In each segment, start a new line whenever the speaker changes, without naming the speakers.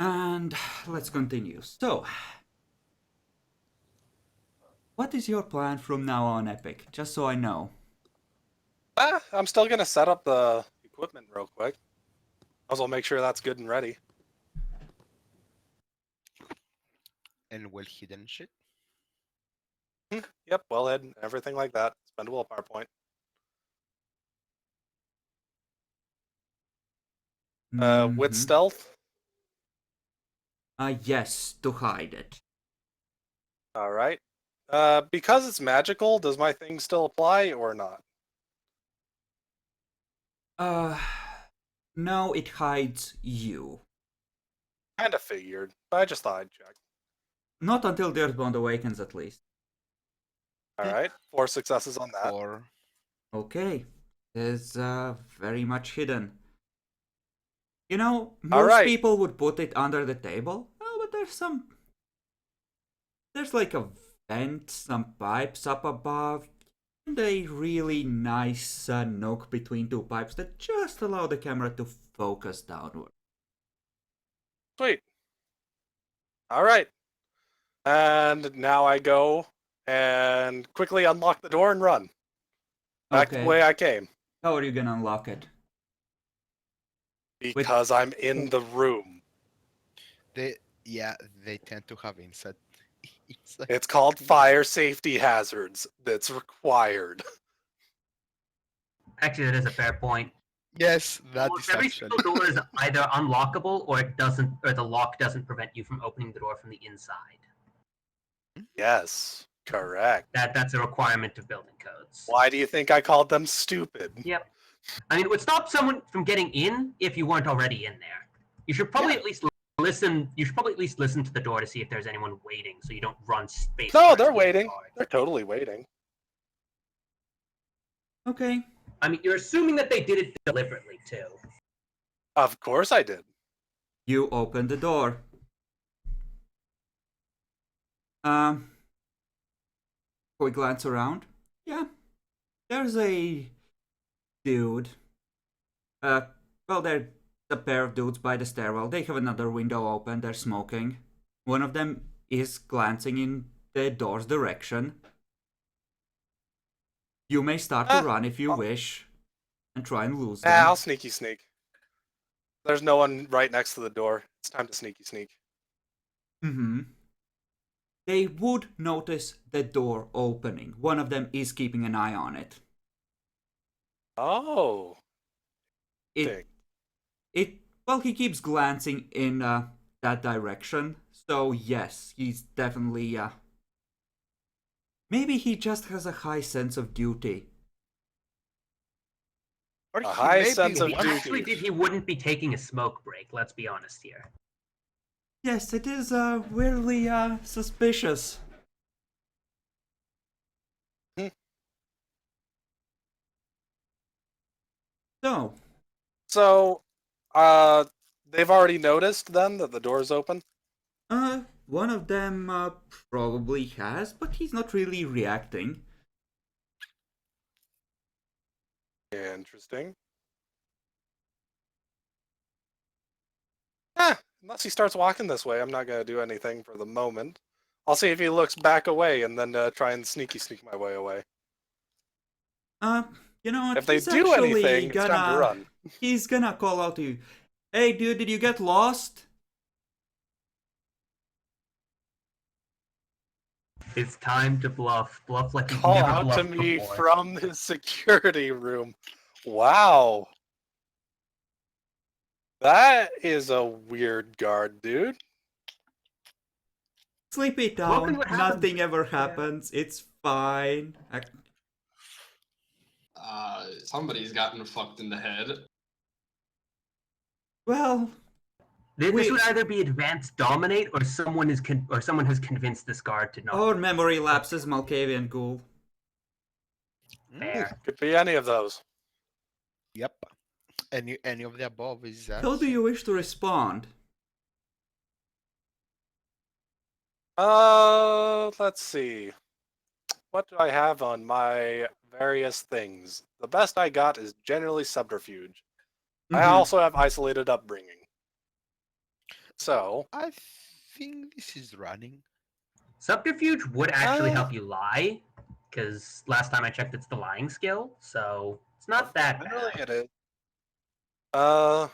And let's continue. So, what is your plan from now on, Epic? Just so I know.
I'm still gonna set up the equipment real quick. Also make sure that's good and ready.
And well hidden shit.
Yep, well hidden, everything like that. Spend a willpower point. With stealth?
Yes, to hide it.
Alright. Because it's magical, does my thing still apply or not?
No, it hides you.
Kinda figured, but I just thought I'd check.
Not until the Earthbound awakens, at least.
Alright, 4 successes on that.
Or
Okay, it's very much hidden. You know, most
Alright.
people would put it under the table. Oh, but there's like a vent, some pipes up above, and a really nice nook between two pipes that just allow the camera to focus downward.
Sweet. Alright. And now I go and quickly unlock the door and run. Back the way I came.
How are you gonna unlock it?
Because I'm in the room.
they tend to have inside.
It's called fire safety hazards. That's required.
Actually, that is a fair point.
Yes, that
Almost
is
every
actually.
single door is either unlockable or it doesn't, or the lock doesn't prevent you from opening the door from the inside.
Yes, correct.
That's a requirement of building codes.
Why do you think I called them stupid?
Yep. I mean, it would stop someone from getting in if you weren't already in there. You should probably at least listen. You should probably at least listen to the door to see if there's anyone waiting, so you don't run space.
No, they're waiting. They're totally waiting.
Okay.
I mean, you're assuming that they did it deliberately too.
Of course I did.
You open the door. Quick glance around. Yeah. There's a dude. Well, there's a pair of dudes by the stairwell. They have another window open. They're smoking. One of them is glancing in the door's direction. You may start to run if you wish, and try and lose them.
I'll sneaky sneak. There's no one right next to the door. It's time to sneaky sneak.
They would notice the door opening. One of them is keeping an eye on it.
Oh.
Well, he keeps glancing in that direction. So yes, he's definitely maybe he just has a high sense of duty.
A high sense of duty.
Actually, he wouldn't be taking a smoke break. Let's be honest here.
Yes, it is weirdly suspicious.
So, they've already noticed then that the door's open?
One of them probably has, but he's not really reacting.
Interesting. Unless he starts walking this way, I'm not going to do anything for the moment. I'll see if he looks back away and then try and sneak my way away.
You know what?
If they do anything, it's time to run.
He's gonna call out to you. Hey, dude, did you get lost?
It's time to bluff. Bluff like you've
Call
never
out to
bluffed
me
before.
from the security room. Wow. That is a weird guard, dude.
Sleep it down. Nothing ever happens. It's fine.
Somebody's gotten fucked in the head.
Well,
this would either be advanced dominate or someone has convinced this guard to not.
Or memory lapses, Malkavian ghoul.
Fair.
Could be any of those.
Yep. Any of the above is that.
How do you wish to respond?
Let's see. What do I have on my various things? The best I got is generally subterfuge. I also have isolated upbringing. So,
I think this is running.
Subterfuge would actually
Uh.
help you lie, because last time I checked, it's the lying skill, so it's not that
generally
bad.
it is.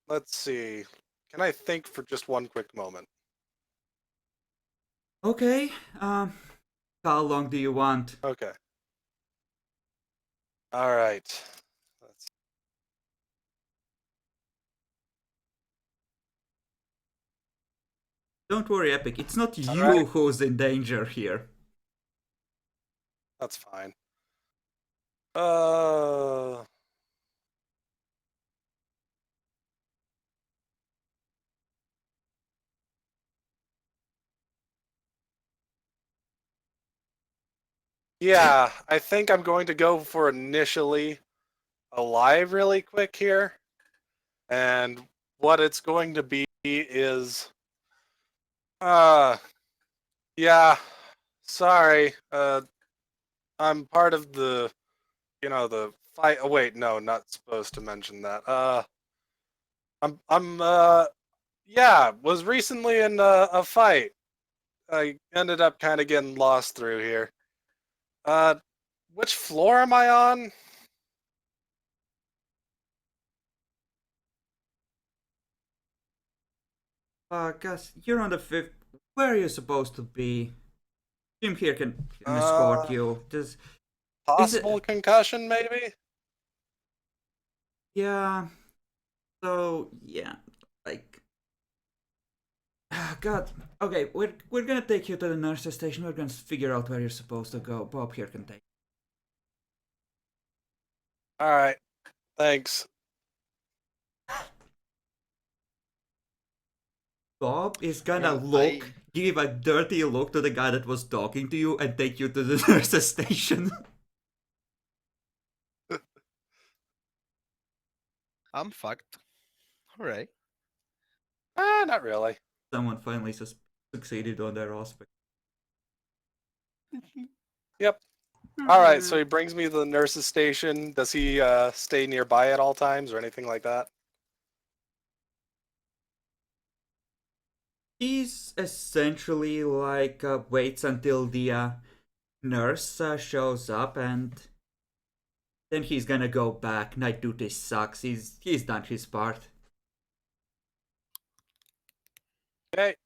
Let's see. Can I think for just one quick moment?
Okay. How long do you want?
Okay. All right. Let's,
Don't worry, Epic. It's not you
right.
who's in danger here.
that's fine. Uh. Yeah, I think I'm going to go for initially alive really quick here. And what it's going to be is yeah, sorry. I'm part of the the fight. Oh wait, no, not supposed to mention that. I'm yeah, was recently in a fight. I ended up kind of getting lost through here. Uh which floor am I on?
Gus, you're on the 5th. Where are you supposed to be? Jim here can escort
Uh
you. Is it?
possible concussion maybe?
Yeah. So yeah, like. God. Okay, we're gonna take you to the nurse's station. We're gonna figure out where you're supposed to go. Bob here can take.
All right. Thanks.
Bob is gonna
I
give a dirty look to the guy that was talking to you, and take you to the nurse's station.
I'm fucked. All right.
Not really.
Someone finally succeeded on their aspect.
Yep. All right, so he brings me to the nurse's station. Does he stay nearby at all times or anything like that?
He's essentially like waits until the nurse shows up, and then he's gonna go back. Night duty sucks. He's done his part.
Okay.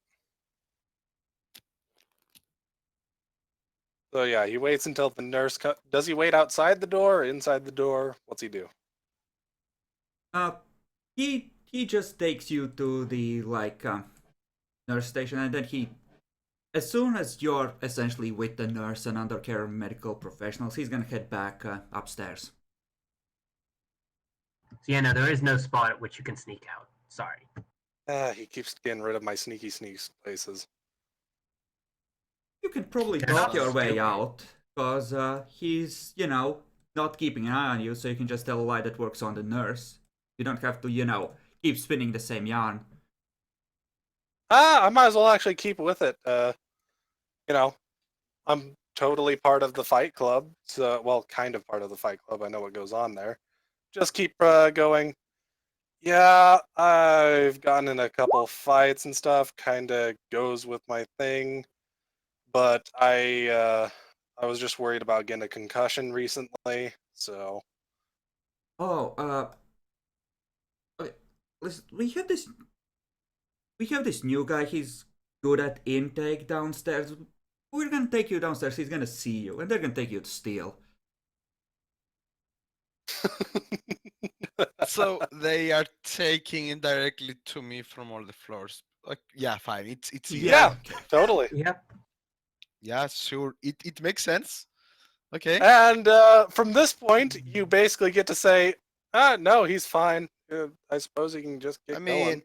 So yeah, he waits until the nurse does he wait outside the door or inside the door? What's he do?
Uh, he just takes you to the nurse station, and then as soon as you're essentially with the nurse and under care of medical professionals, he's gonna head back upstairs.
So yeah, no, there is no spot at which you can sneak out. Sorry.
He keeps getting rid of my sneaky sneaks places.
You can probably
They're
talk
not
your way
stupid.
out, because he's, not keeping an eye on you, so you can just tell a lie that works on the nurse. You don't have to, keep spinning the same yarn.
I might as well actually keep with it. You know, I'm totally part of the fight club. So, well, kind of part of the fight club. I know what goes on there. Just keep going. Yeah, I've gotten in a couple fights and stuff. Kind of goes with my thing, but I was just worried about getting a concussion recently. So
Oh, okay, listen, we have this new guy. He's good at intake downstairs. We're gonna take you downstairs. He's gonna see you, and they're gonna take you to steal.
So they are taking it directly to me from all the floors. Like, yeah, fine. It's easy.
yeah,
Okay.
totally.
Yep.
Yeah, sure. It makes sense. Okay.
And from this point, you basically get to say, no, he's fine. I suppose he can just get
I mean,
going.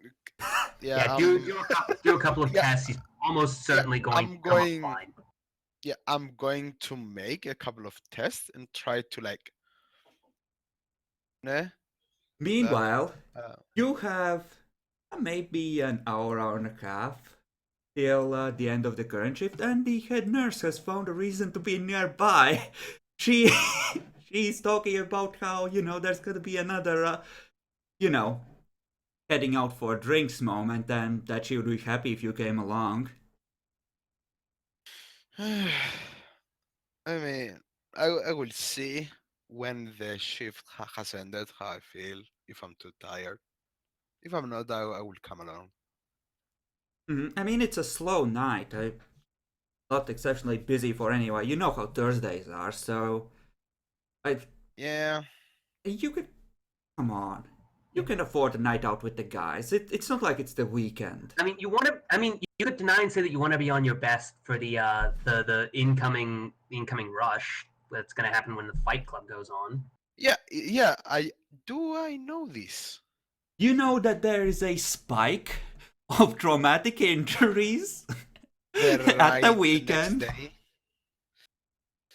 yeah,
Do a couple of
yeah,
tests. He's almost certainly going
I'm
to come up
going.
fine.
Yeah, I'm going to make a couple of tests and try to like. Nah,
Meanwhile,
uh,
you have maybe an hour and a half till the end of the current shift, and the head nurse has found a reason to be nearby. She she's talking about how there's gonna be another you know heading out for drinks moment, then that she would be happy if you came along.
I mean, I will see when the shift has ended how I feel, if I'm too tired. If I'm not, I will come along.
I mean, it's a slow night. I'm not exceptionally busy for anyone. You know how Thursdays are, so
Yeah,
you could come on. You can afford a night out with the guys. It's not like it's the weekend.
I mean, you want to. I mean, you could deny and say that you want to be on your best for the incoming rush that's going to happen when the Fight Club goes on.
yeah. I know this.
You know that there is a spike of traumatic injuries at the weekend.
Next day.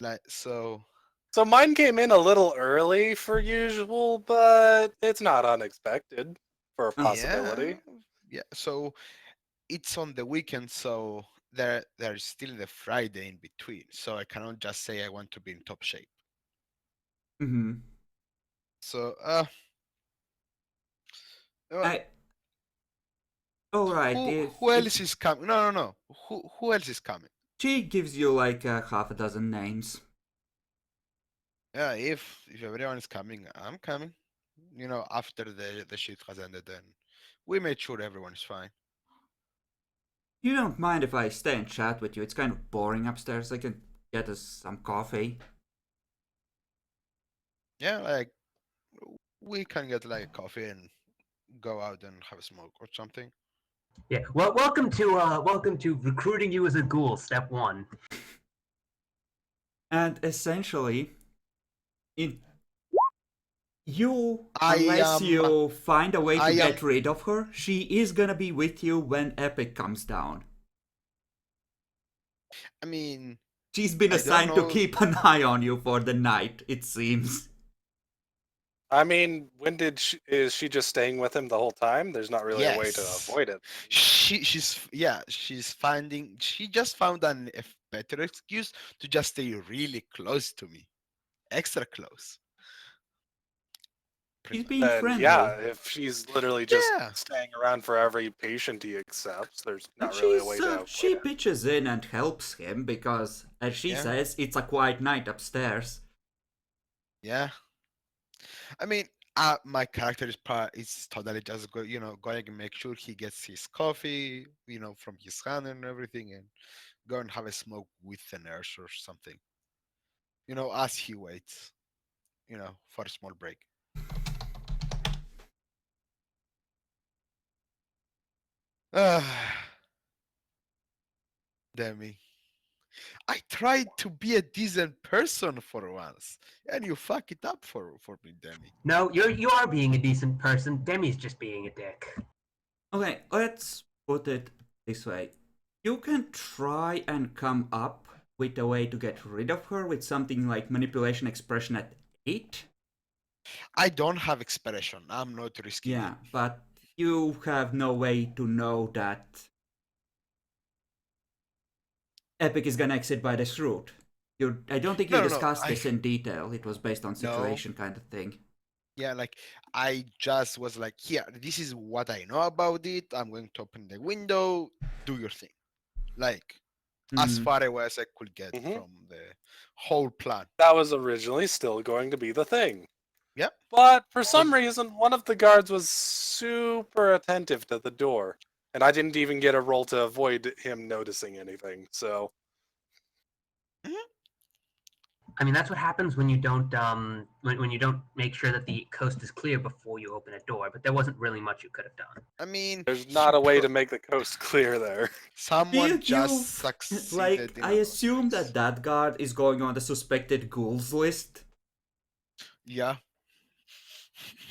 Like so.
So mine came in a little early for usual, but it's not unexpected for a possibility.
Yeah. So it's on the weekend, so there's still the Friday in between. So I cannot just say I want to be in top shape.
Mm-hmm.
So
all right.
who else is coming? No. Who else is coming?
She gives you like half a dozen names.
Yeah, if everyone is coming, I'm coming. After the shift has ended, then we made sure everyone is fine.
You don't mind if I stay and chat with you? It's kind of boring upstairs. I can get us some coffee.
Yeah, like we can get like coffee and go out and have a smoke or something.
Yeah. Well, welcome to recruiting you as a ghoul. Step 1.
And essentially, unless you find a way to get rid of her, she is gonna be with you when Epic comes down.
I mean,
she's been assigned to keep an eye on you for the night, it seems.
I mean, is she just staying with him the whole time? There's not really a way to avoid it.
She just found a better excuse to just stay really close to me, extra close.
She's being friendly.
Yeah, if she's literally just staying around for every patient he accepts, there's not really a way to avoid
she
it.
pitches in and helps him because, as she says, it's a quiet night upstairs.
Yeah. I mean, my character is totally just going and make sure he gets his coffee, from his hand and everything, and go and have a smoke with the nurse or something. As he waits, for a small break. Demi, I tried to be a decent person for once, and you fuck it up for me, Demi.
No, you are being a decent person. Demi's just being a dick.
Okay, let's put it this way. You can try and come up with a way to get rid of her with something like manipulation expression at 8.
I don't have expression. I'm not risking it.
But you have no way to know that Epic is gonna exit by this route. I don't think you discussed this in detail. It was based on situation kind of thing.
Yeah, like I just was like, here, this is what I know about it. I'm going to open the window, do your thing. Like, as far away as I could get from the whole plan.
That was originally still going to be the thing.
Yep.
But for some reason, one of the guards was super attentive to the door. And I didn't even get a roll to avoid him noticing anything, so...
I mean, that's what happens when you don't when you don't make sure that the coast is clear before you open a door. But there wasn't really much you could have done.
I mean,
there's not a way to make the coast clear there.
Someone just succeeded.
Like, I assume that guard is going on the suspected ghouls list.
Yeah.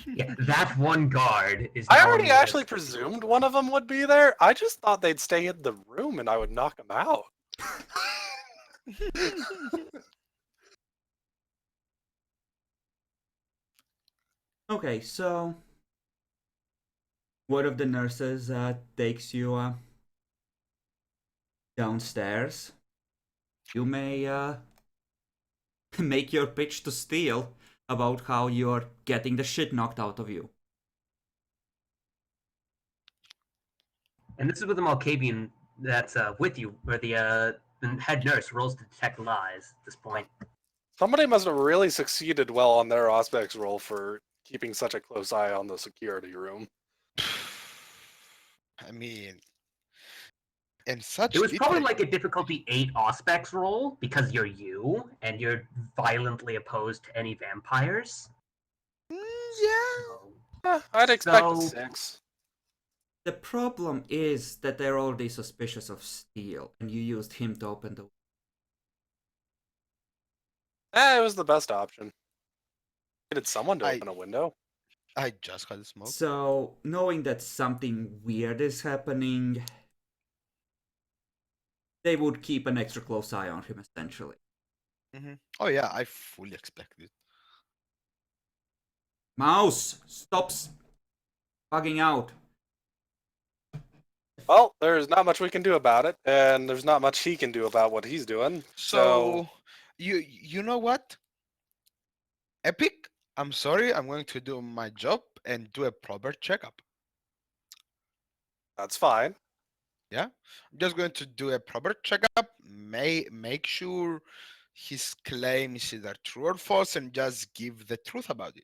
Yeah, that one guard is.
I already actually presumed one of them would be there. I just thought they'd stay in the room and I would knock them out.
Okay, so one of the nurses takes you downstairs. You may make your pitch to Steel about how you're getting the shit knocked out of you.
And this is with the Malkavian that's with you, where the head nurse rolls to detect lies at this point.
Somebody must have really succeeded well on their Auspex roll for keeping such a close eye on the security room.
I mean, in such
It was probably
detail.
like a difficulty 8 Auspex roll because you're you and you're violently opposed to any vampires.
Yeah.
I'd expect a
So-
6.
The problem is that they're already suspicious of Steel, and you used him to open the.
It was the best option. Needed someone to
I-
open a window.
I just got the smoke.
So, knowing that something weird is happening, they would keep an extra close eye on him, essentially.
Oh yeah, I fully expected.
Mouse, stop bugging out.
Well, there's not much we can do about it, and there's not much he can do about what he's doing. So
You know what? Epic, I'm sorry, I'm going to do my job and do a proper checkup.
that's fine.
I'm just going to do a proper checkup, make sure his claims are true or false, and just give the truth about it.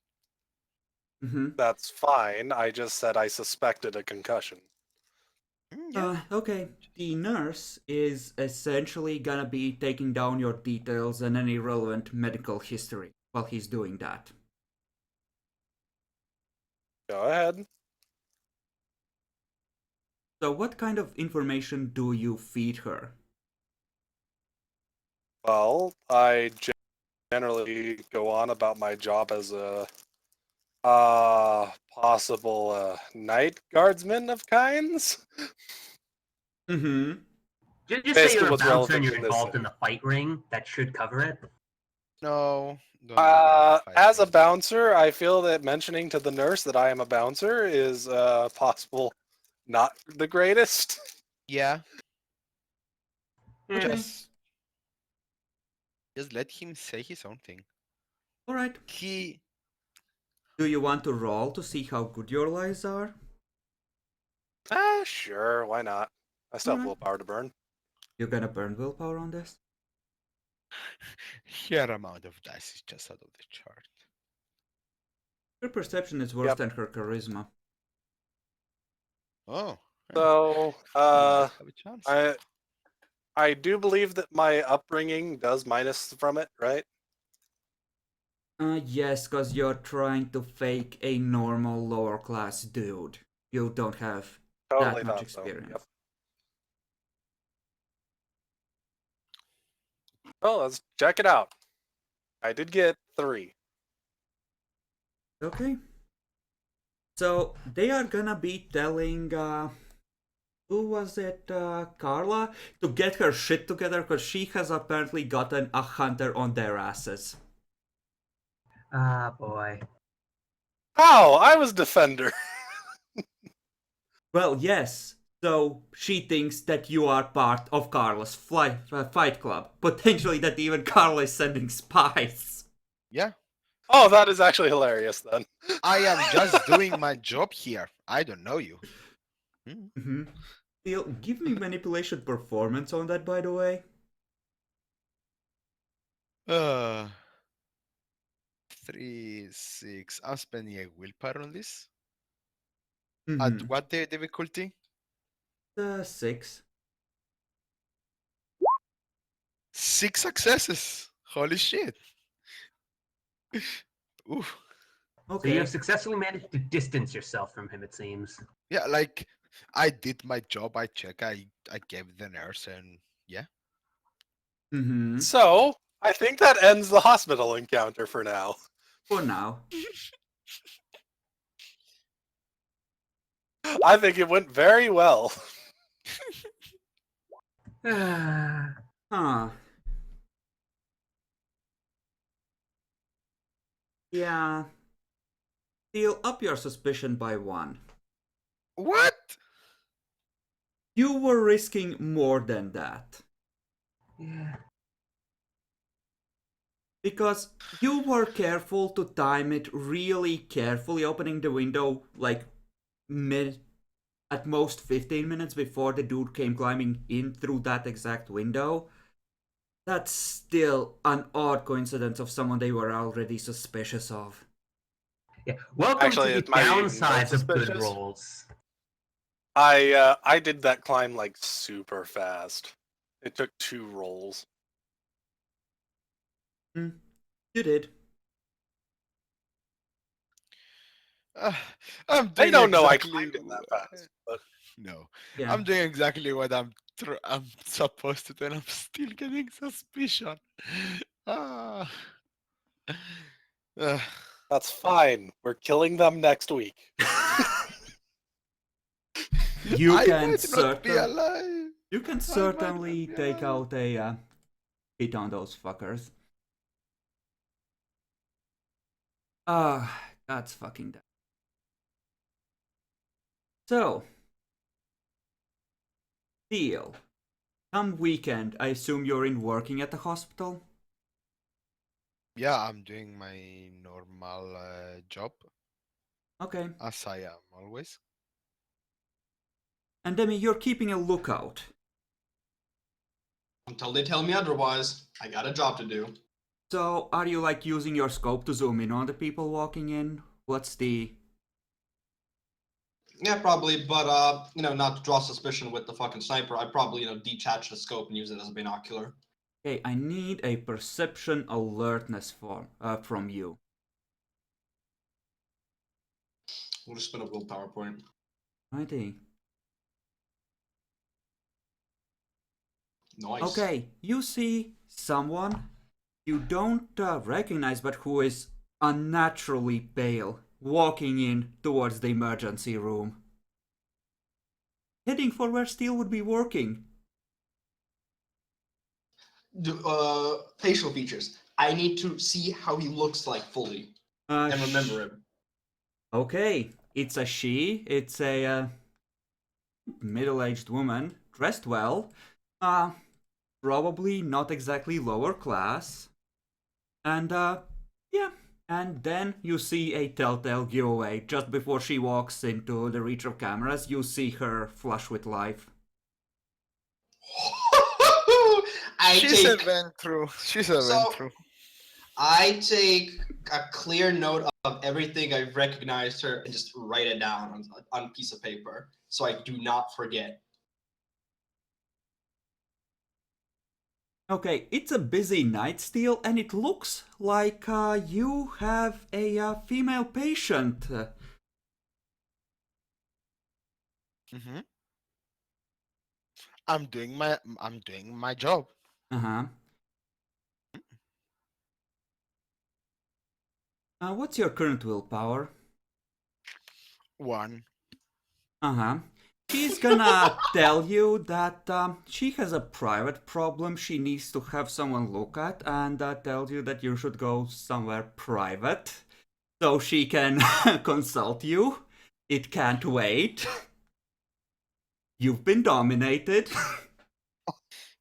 Mm-hmm.
That's fine. I just said I suspected a concussion.
Okay. The nurse is essentially gonna be taking down your details and any relevant medical history while he's doing that.
Go ahead.
So, what kind of information do you feed her?
Well, I generally go on about my job as a possible night guardsman of kinds.
Mm-hmm.
Just say
Basically
you're a
what's
bouncer and
relevant
you're
in this
involved in
scene.
the fight ring. That should cover it.
No. Don't worry,
As a
fight.
bouncer, I feel that mentioning to the nurse that I am a bouncer is possible not the greatest.
Yeah,
Okay.
just let him say his own thing.
Alright.
He
Do you want to roll to see how good your lies are?
Sure, why not? I still have
Alright.
willpower to burn.
You're gonna burn willpower on this?
her amount of dice is just out of the chart.
Her perception is worse
Yep.
than her charisma.
Oh.
So,
he might have a chance.
I do believe that my upbringing does minus from it, right?
Yes, because you're trying to fake a normal lower class dude. You don't have
Totally
that much
thought
experience.
So. Yep. Well, let's check it out. I did get 3.
Okay. So they are gonna be telling who was it, Carla, to get her shit together because she has apparently gotten a hunter on their asses.
Ah, boy.
Oh, I was defender.
Well, yes. So she thinks that you are part of Carla's fight club. Potentially that even Carla is sending spies.
Yeah.
Oh, that is actually hilarious then.
I am just doing my job here. I don't know you.
Mm-hmm. Give me manipulation performance on that, by the way.
3, 6. I'm spending a willpower on this.
Mm-hmm.
At what the difficulty?
6.
6 successes. Holy shit. Oof.
So you
Okay.
have successfully managed to distance yourself from him, it seems.
Yeah, like I did my job. I gave the nurse, and yeah.
Mm-hmm.
So, I think that ends the hospital encounter for now.
For now.
I think it went very well.
Huh. Yeah. Deal up your suspicion by 1.
What?
You were risking more than that.
Yeah.
Because you were careful to time it really carefully, opening the window like at most 15 minutes before the dude came climbing in through that exact window, that's still an odd coincidence of someone they were already suspicious of.
Yeah. Welcome
Actually,
to the
it might even more
downsides of good
suspicious.
rolls.
I did that climb like super fast. It took 2 rolls.
You did.
I'm
I
doing
don't know I
exactly.
climbed it that fast, but
No,
Yeah.
I'm doing exactly what I'm supposed to do, and I'm still getting suspicion. Ah. Uh,
that's fine. We're killing them next week.
You
I
can
might not be alive.
You can
might
certainly
not be
take
alive.
out a hit on those fuckers. That's fucking dumb. So, deal. Come weekend, I assume you're in working at the hospital?
Yeah, I'm doing my normal job
Okay.
as I am always.
And Demi, you're keeping a lookout.
Until they tell me otherwise, I got a job to do.
So, are you like using your scope to zoom in on the people walking in? What's the...
Yeah, probably, but not to draw suspicion with the fucking sniper, I'd probably, detach the scope and use it as a binocular.
Okay, I need a perception alertness from you.
We'll just spin a willpower point.
Righty.
Nice.
Okay, you see someone you don't recognize but who is unnaturally pale walking in towards the emergency room. Heading for where Steel would be working.
Facial features. I need to see how he looks like fully and remember him.
Okay, it's a she. It's a middle-aged woman, dressed well. Probably not exactly lower class. And yeah. And then you see a telltale giveaway. Just before she walks into the reach of cameras, you see her flush with life.
She's a vent through. She's a vent through.
I take a clear note of everything I've recognized her and just write it down on a piece of paper so I do not forget.
Okay, it's a busy night, Steel, and it looks like you have a female patient.
Mm-hmm. I'm doing my job.
Uh-huh. What's your current willpower?
1.
Uh-huh. She's gonna tell you that she has a private problem she needs to have someone look at, and tells you that you should go somewhere private so she can consult you. It can't wait. You've been dominated.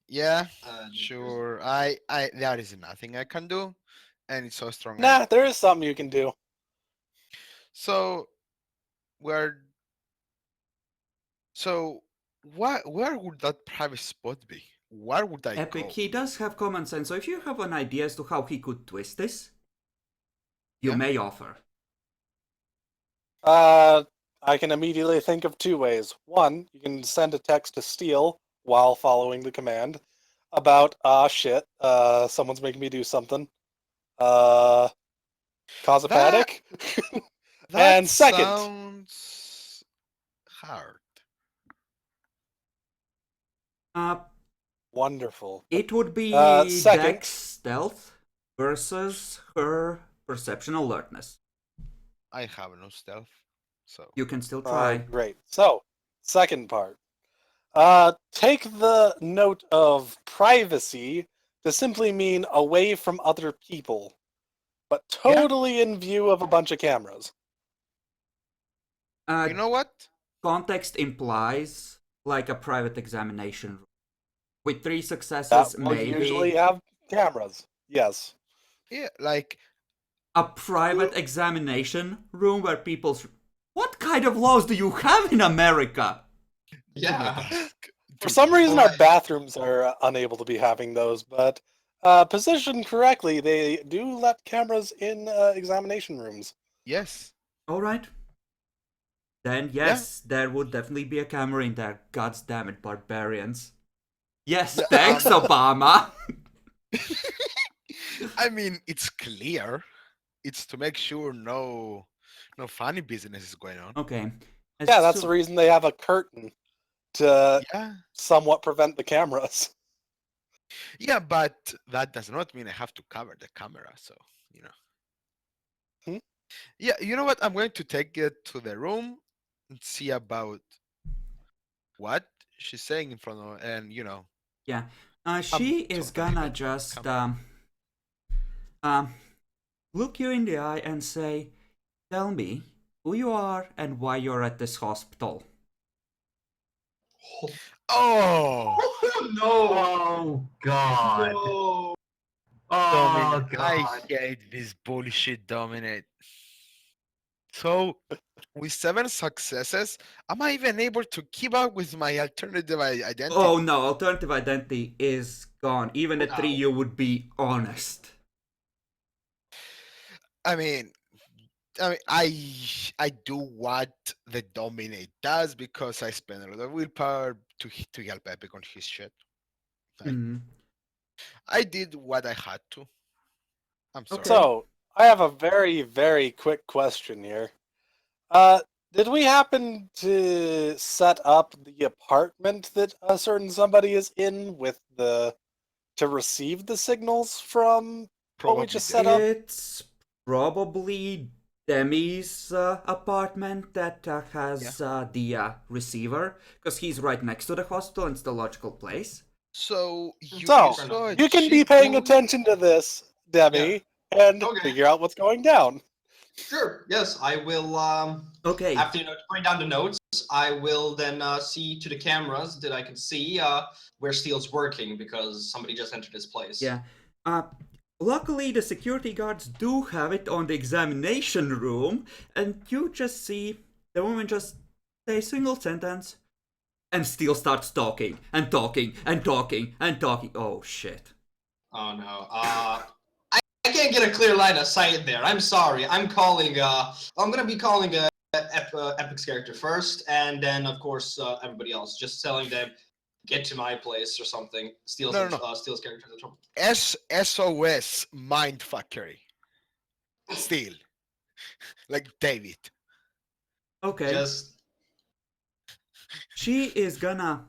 Yeah, sure. I there is nothing I can do, and it's so strong.
Nah, there is something you can do.
So, where would that private spot be? Where would I
Epic,
go?
he does have common sense, so if you have an idea as to how he could twist this, you
Yeah.
may offer.
I can immediately think of 2 ways. One, you can send a text to Steel while following the command about, shit, someone's making me do something. Cause a panic.
That
And second,
sounds hard.
wonderful.
It would be
Second.
Dex stealth versus her perception alertness.
I have no stealth, so
You can still try.
Great. So, second part. Take the note of privacy to simply mean away from other people, but totally in view of a bunch of cameras.
you know what?
Context implies like a private examination room. With 3
That
successes,
will
maybe.
usually have cameras. Yes.
Yeah, like
A private examination room where people's... What kind of laws do you have in America?
Yeah.
For some reason,
Boy.
our bathrooms are unable to be having those, but positioned correctly, they do let cameras in examination rooms.
Yes.
Alright. Then yes, there would definitely be a camera in there. God damn it, barbarians. Yes,
Yeah,
thanks, Obama.
I mean, it's clear. It's to make sure no funny business is going on.
Okay.
Yeah, that's the reason they have a curtain to
Yeah.
somewhat prevent the cameras.
Yeah, but that does not mean I have to cover the camera. So, you know.
Hmm?
Yeah, you know what? I'm going to take it to the room and see about what she's saying in front of, and
Yeah. She is
talking
gonna
about
just
camera.
look you in the eye and say, "Tell me who you are and why you're at this hospital."
Oh,
No.
Oh God.
No.
Oh
Dominate! I
God.
hate this bullshit, Dominate. So, with 7 successes, am I even able to keep up with my alternative identity?
Oh no, alternative identity is gone. Even at 3,
Wow.
you would be honest.
I mean, I do what the Dominate does because I spend a lot of willpower to help Epic on his shit.
Mhm.
I did what I had to. I'm sorry.
Okay.
So, I have a very, very quick question here. Did we happen to set up the apartment that a certain somebody is in to receive the signals from what we
Probably
just
did.
set up?
It's probably Demi's apartment that has the receiver, because he's right next to the hospital and it's the logical place.
So you
So,
saw a
You can be
chick
paying
doing-
attention to this, Demi, and
Okay.
figure out what's going down.
Sure. Yes, I will.
Okay.
After putting down the notes, I will then see to the cameras that I can see where Steel's working because somebody just entered his place.
Yeah. Luckily, the security guards do have it on the examination room, and you just see the woman just say a single sentence, and Steel starts talking and talking and talking and talking. Oh shit.
Oh no. I can't get a clear line of sight there. I'm sorry. I'm calling. I'm gonna be calling Epic's character first, and then of course everybody else. Just telling them get to my place or something. Steel's
No.
Steel's character in trouble.
SOS mindfuckery. Still. Like David.
Okay.
Just
She is gonna.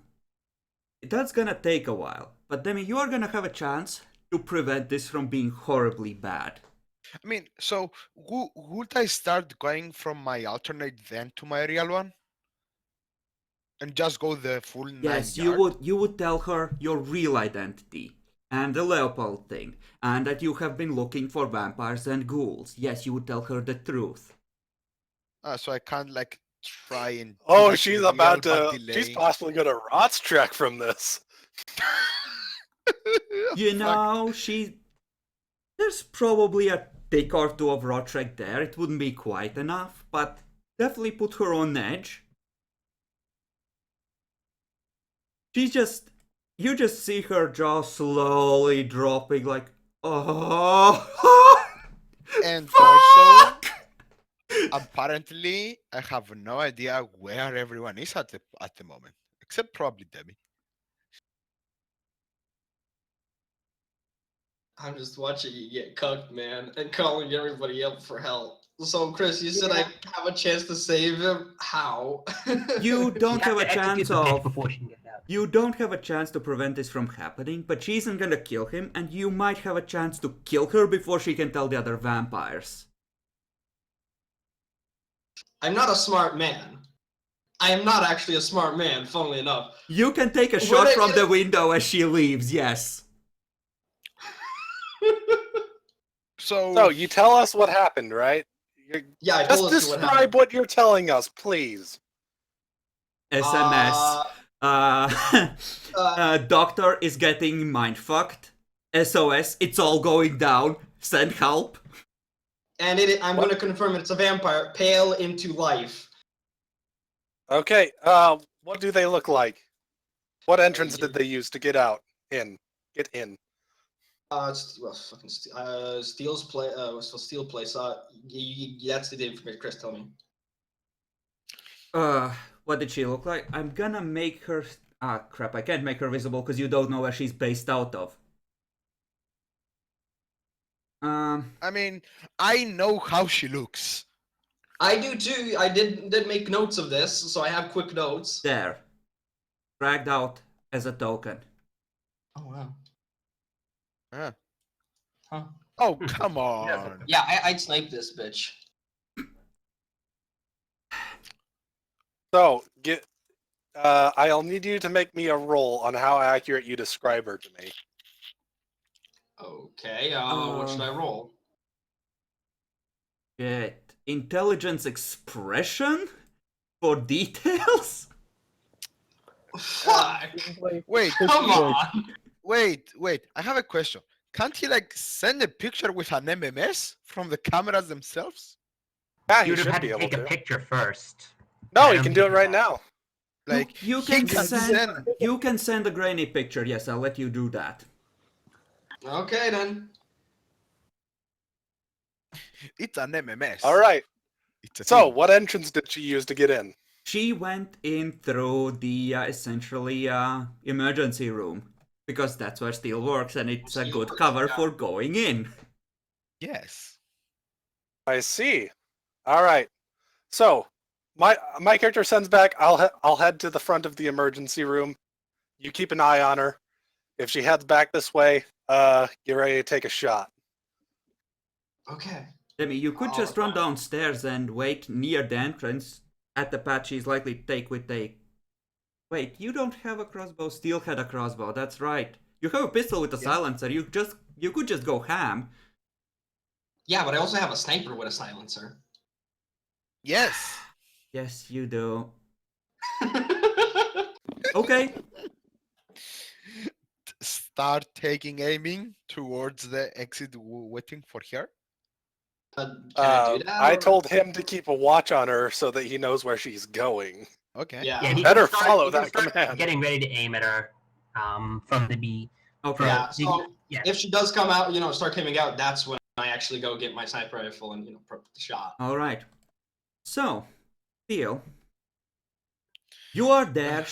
That's gonna take a while, but Demi, you are gonna have a chance to prevent this from being horribly bad.
I mean, so would I start going from my alternate then to my real one? And just go the full 9
Yes,
yard?
you would tell her your real identity and the Leopold thing, and that you have been looking for vampires and ghouls. Yes, you would tell her the truth.
So I can't like try and
Oh,
like,
she's
real
about
but
to.
delay.
She's possibly going to Rot's track from this.
You
Fuck.
know, there's probably a tick or two of Rotrek there. It wouldn't be quite enough, but definitely put her on edge. You just see her jaw slowly dropping, like, oh.
And also,
Fuck!
apparently, I have no idea where everyone is at the moment, except probably Debbie.
I'm just watching you get cucked, man, and calling everybody up for help. So, Chris, you said I have a chance to save him. How?
You don't
You
have a
to execute
chance
the bitch
of.
before she can get out.
You don't have a chance to prevent this from happening, but she isn't gonna kill him, and you might have a chance to kill her before she can tell the other vampires.
I'm not a smart man. I am not actually a smart man, funnily enough.
You can take a
When
shot
I
from
get-
the window as she leaves, yes.
So you tell us what happened, right?
Yeah, I
Just
told us what happened.
describe what you're telling us, please.
SMS. Doctor is getting mindfucked. SOS, it's all going down. Send help.
And I'm going to confirm it's a vampire, pale into life.
Okay. What do they look like? What entrance did they use to get out? Get in.
Steel's play. So Steel place. That's the information. Chris, tell me.
What did she look like? I'm gonna make her. Ah, crap! I can't make her visible because you don't know where she's based out of.
I mean, I know how she looks.
I do too. I did make notes of this, so I have quick notes.
There, dragged out as a token.
Oh wow.
Huh.
Huh.
Oh, come on.
Yeah, I'd snipe this bitch.
So I'll need you to make me a roll on how accurate you describe her to me.
Okay. What should I roll?
Shit. Intelligence expression for details.
Fuck.
Wait,
Come on.
wait. I have a question. Can't he like send a picture with an MMS from the cameras themselves?
Yeah, he
You'd have
should
had
be
to
able
take a
to.
picture first.
No,
I
he
don't
can do it
think
right
that-
now.
Like
you
he
can send. You can send a grainy picture. Yes, I'll let you do that.
Okay then.
It's an MMS.
All right.
It's a
So,
thing.
what entrance did she use to get in?
She went in through the essentially emergency room because that's where Steel works, and it's a
Steel
good
works,
cover
yeah.
for going in.
Yes.
I see. All right. So, my character sends back. I'll head to the front of the emergency room. You keep an eye on her. If she heads back this way, get ready to take a shot.
Okay.
Demi, you could
Oh,
just run
wow.
downstairs and wait near the entrance at the path she's likely to take with a... Wait, you don't have a crossbow. Steel had a crossbow, that's right. You have a pistol with a silencer. You could just go ham.
Yeah, but I also have a sniper with a silencer.
Yes.
Yes, you do. Okay.
Start taking aiming towards the exit, waiting for her.
Can I do that?
I
or-
told him to keep a watch on her so that he knows where she's going.
Okay.
Yeah.
Yeah, he
Better
can start,
follow
he can
that
start
command.
Getting ready to aim at her from the B.
Okay.
Yeah.
You-
So
yeah.
if she does come out, start coming out, that's when I actually go get my sniper rifle and prep the shot.
Alright. So, Theo, you are there.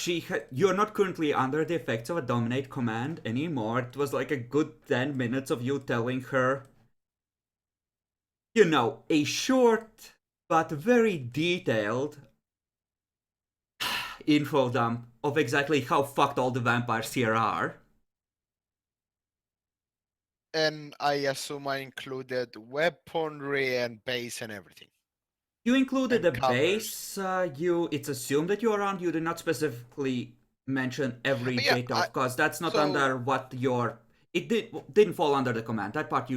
You're not currently under the effects of a dominate command anymore. It was like a good 10 minutes of you telling her, a short but very detailed info dump of exactly how fucked all the vampires here are.
And I assume I included weaponry and base and everything.
You included
And
a
covers.
base. It's assumed that you're around. You did not specifically mention every
Yeah,
bit of, because that's not
so-
under what your. It didn't fall under the command. That part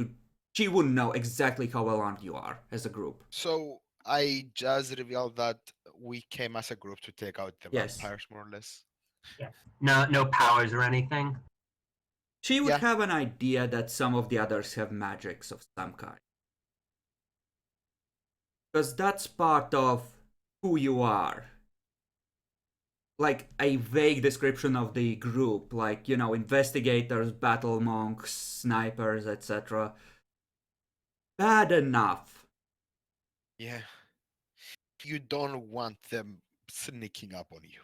she wouldn't know exactly how well armed you are as a group.
So I just revealed that we came as a group to take out the
Yes.
vampires, more or less.
No powers or anything.
She would
Yeah.
have an idea that some of the others have magics of some kind. Because that's part of who you are. Like a vague description of the group, like, investigators, battle monks, snipers, etc. Bad enough.
Yeah. You don't want them sneaking up on you.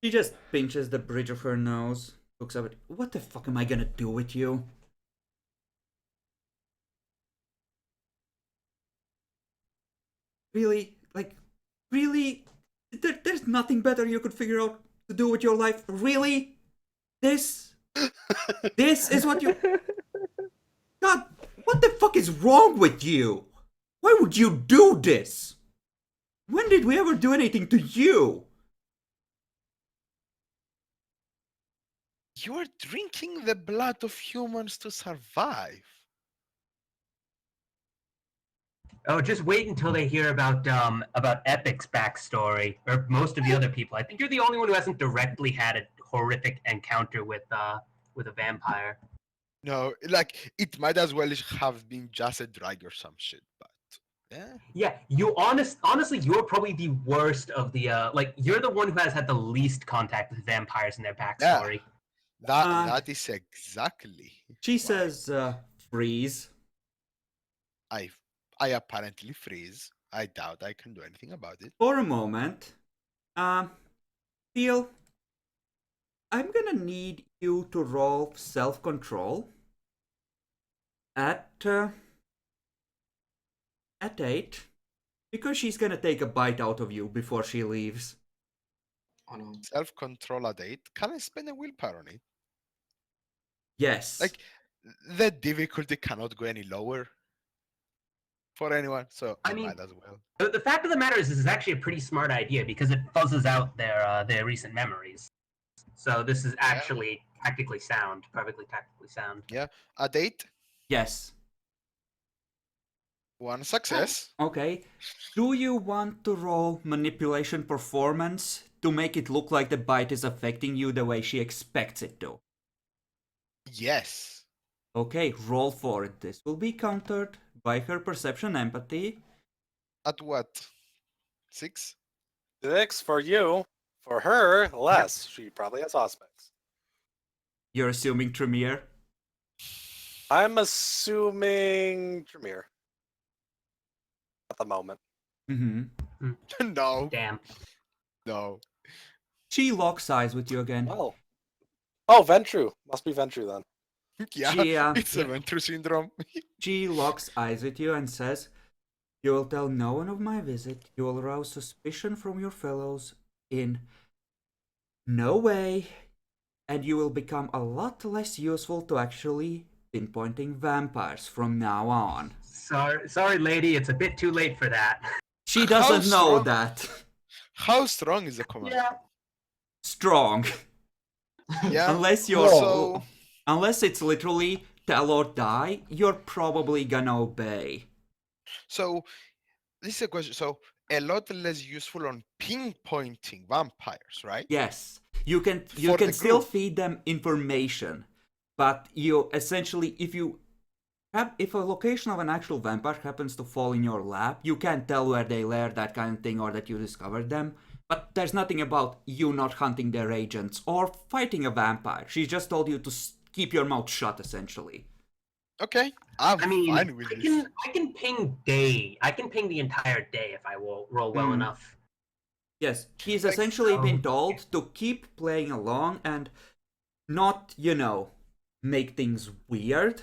She just pinches the bridge of her nose, looks up at, what the fuck am I gonna do with you? Really? Like, really? There's nothing better you could figure out to do with your life? Really? This is what you... God, what the fuck is wrong with you? Why would you do this? When did we ever do anything to you?
You are drinking the blood of humans to survive.
Oh, just wait until they hear about Epic's backstory, or most of the other people. I think you're the only one who hasn't directly had a horrific encounter with a vampire.
No, like it might as well have been just a drag or some shit, but Yeah.
Yeah, you honestly, you're probably the worst of the like. You're the one who has had the least contact with vampires in their backstory.
That is exactly
She
why
says, freeze.
I I apparently freeze. I doubt I can do anything about it.
For a moment, Theo, I'm gonna need you to roll self-control at 8, because she's gonna take a bite out of you before she leaves.
Oh no.
Self-control at 8. Can I spend a willpower on it?
Yes.
Like, the difficulty cannot go any lower for anyone, so I
I mean-
might as well.
The fact of the matter is, this is actually a pretty smart idea because it fuzzes out their recent memories. So this is actually tactically sound, perfectly tactically sound.
At 8,
Yes.
1 success.
Okay. Do you want to roll manipulation performance to make it look like the bite is affecting you the way she expects it to?
Yes.
Okay, roll for it. This will be countered by her perception empathy.
At what? 6?
6 for you. For her, less. She probably has aspects.
You're assuming Tremere?
I'm assuming Tremere. At the moment.
Mm-hmm.
No.
Damn.
No.
She locks eyes with you again.
Oh. Oh, Ventru. Must be Ventru then.
Yeah,
She,
it's a Ventru syndrome.
She locks eyes with you and says, "You will tell no one of my visit. You will arouse suspicion from your fellows in no way, and you will become a lot less useful to actually pinpointing vampires from now on."
Sorry, lady. It's a bit too late for that.
She
How
doesn't know
strong-
that.
How strong is the command?
Strong.
Yeah.
Unless you're
So,
unless it's literally tell or die, you're probably gonna obey.
so this is a question. So, a lot less useful on pinpointing vampires, right?
Yes. You can
For the
still
group.
feed them information, but you essentially if a location of an actual vampire happens to fall in your lap, you can't tell where they lair, that kind of thing, or that you discovered them. But there's nothing about you not hunting their agents or fighting a vampire. She just told you to keep your mouth shut, essentially.
Okay. I'm
I mean,
fine with
I
this.
can ping day. I can ping the entire day if I roll well enough.
Yes, he's
Like,
essentially been told to keep playing along and not, make things weird.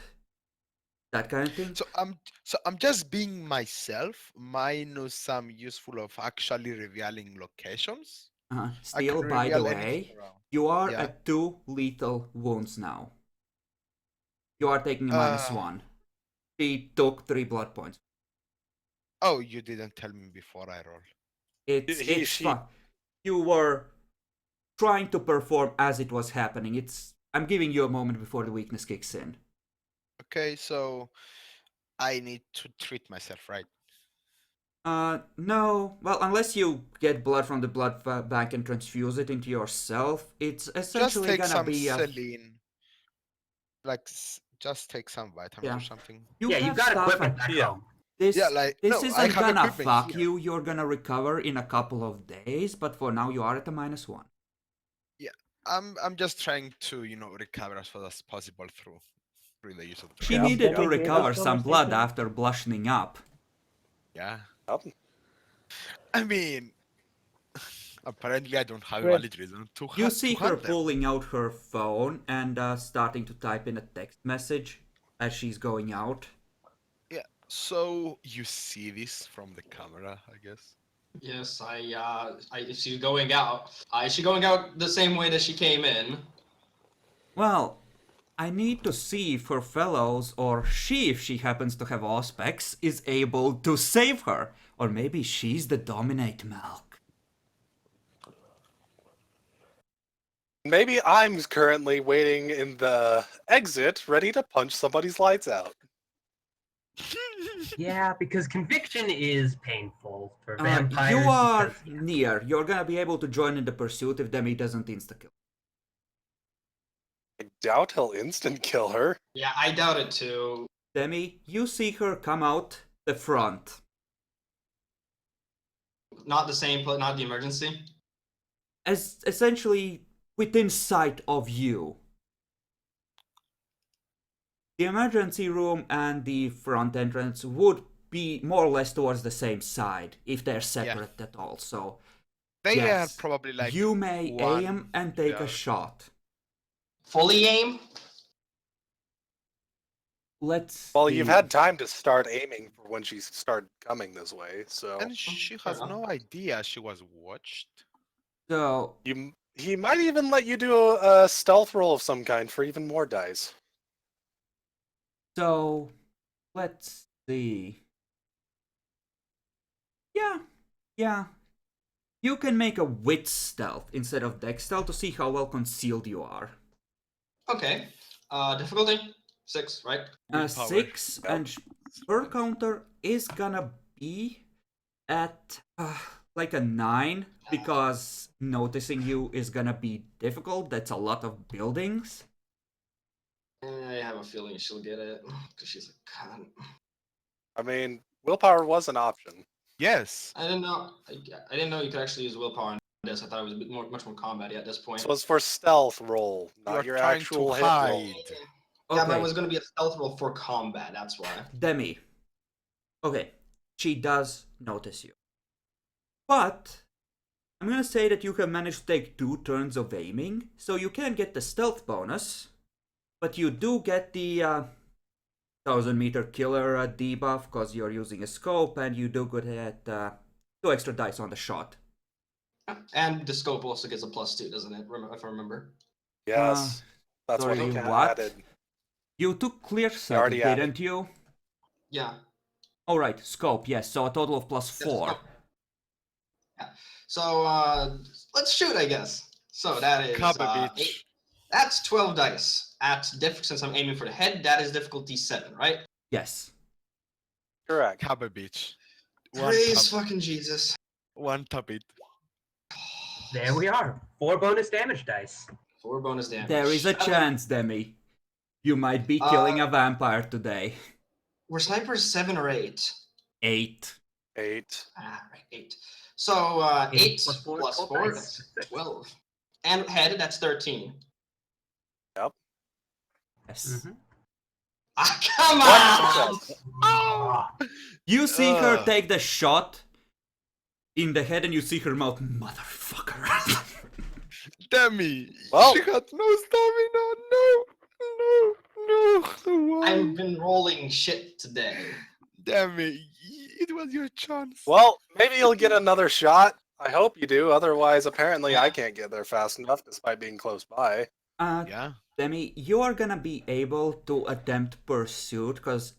That kind of thing.
So I'm just being myself, minus some useful of actually revealing locations. I
Still,
can
by the
reveal anything
way,
around.
you are
Yeah.
at 2 lethal wounds now. You are taking a -1. She took 3 blood points.
Oh, you didn't tell me before I roll.
It's fun. You were trying to perform as it was happening. I'm giving you a moment before the weakness kicks in.
Okay, so I need to treat myself, right?
No. Well, unless you get blood from the blood bank and transfuse it into yourself, it's
Just
essentially
take
gonna
some
be a...
saline. Like, just take some vitamins
Yeah.
or something.
You
Yeah, you
have
got
stuff
equipment
at-
back
Yeah.
home.
This,
Yeah, like,
this
no, I
isn't
have
gonna
equipment
fuck
here.
you. You're gonna recover in a couple of days, but for now you are at a -1.
I'm just trying to, recover as fast as possible through the use of the
She
Yeah.
needed to
Debbie,
recover
Gator's
some blood
conversation.
after blushing up.
Yeah.
Yep.
I mean, apparently I don't have a
Great.
valid reason to
You
to
see her
hunt them.
pulling out her phone and starting to type in a text message as she's going out.
So you see this from the camera, I guess.
Yes, she's going out. Is she going out the same way that she came in?
Well, I need to see if her fellows, or she, if she happens to have auspex, is able to save her. Or maybe she's the dominate milk.
Maybe I'm currently waiting in the exit, ready to punch somebody's lights out.
Yeah, because conviction is painful for vampires.
You are
because-
near. You're gonna be able to join in the pursuit if Demi doesn't insta-kill.
I doubt he'll instant kill her.
Yeah, I doubt it too.
Demi, you see her come out the front.
Not the same, not the emergency.
As essentially within sight of you. The emergency room and the front entrance would be more or less towards the same side if they're separate at all. So
They
yes,
are probably like
you may
one
aim and take
the
a
other.
shot.
Fully aim.
Let's
Well,
see.
you've had time to start aiming for when she started coming this way, so
And she
fair
has
enough.
no idea she was watched.
So
he might even let you do a stealth roll of some kind for even more dice.
So let's see. Yeah. You can make a wit stealth instead of dex stealth to see how well concealed you are.
Okay. Difficulty 6, right?
Willpower.
6
Yep.
and her counter is gonna be at like a 9 because noticing you is gonna be difficult. That's a lot of buildings.
I have a feeling she'll get it because she's a cunt.
I mean, willpower was an option.
Yes.
I didn't know. I didn't know you could actually use willpower on this. I thought it was a bit much more combat at this point.
This was for stealth roll,
You
not
are
your
trying
actual
to
hit roll.
hide.
Yeah, but
Okay,
it was going to be a stealth roll for combat. That's why.
Demi. Okay, she does notice you. But I'm gonna say that you can manage to take 2 turns of aiming, so you can get the stealth bonus, but you do get the 1000-meter killer debuff because you're using a scope, and you do get 2 extra dice on the shot.
And the scope also gets a +2, doesn't it? If I remember.
Yes, that's
sorry,
what he
what?
added.
You took clear sight,
already added.
didn't you?
Yeah.
Oh right, scope, yes, so a total of +4.
scope. Yeah. So let's shoot, I guess. So that is
Cover
8.
bitch.
That's 12 dice. Since I'm aiming for the head, that is difficulty 7, right?
Yes.
Correct.
Cover bitch.
Praise fucking Jesus.
One top it.
There we are. 4 bonus damage dice.
4 bonus damage.
There is a chance, Demi. You might be killing a vampire today.
Were snipers 7 or 8?
8.
8.
Ah, right, 8. So 8
plus four,
plus
12
4,
dice.
that's 12. And head, that's 13.
Yes.
Mm-hmm.
Ah, come
One
on!
success.
Ah,
You see her
Ugh.
take the shot in the head, and you see her mouth, motherfucker.
Demi.
Well-
She had no stamina. No. Why?
I've been rolling shit today.
Demi. It was your chance.
Well, maybe you'll get another shot. I hope you do. Otherwise, apparently, I can't get there fast enough despite being close by.
Yeah.
Demi, you are gonna be able to attempt pursuit, because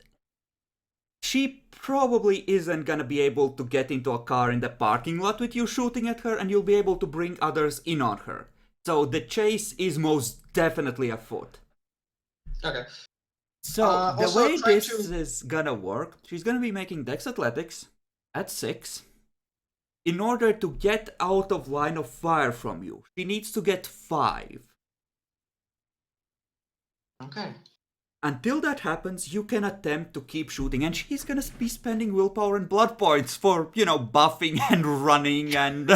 she probably isn't gonna be able to get into a car in the parking lot with you shooting at her, and you'll be able to bring others in on her. So the chase is most definitely afoot.
Okay.
So the
also
way
try
this
to-
is gonna work, she's gonna be making Dex Athletics at 6. In order to get out of line of fire from you, she needs to get 5.
Okay.
Until that happens, you can attempt to keep shooting, and she's gonna be spending willpower and blood points for, buffing and running and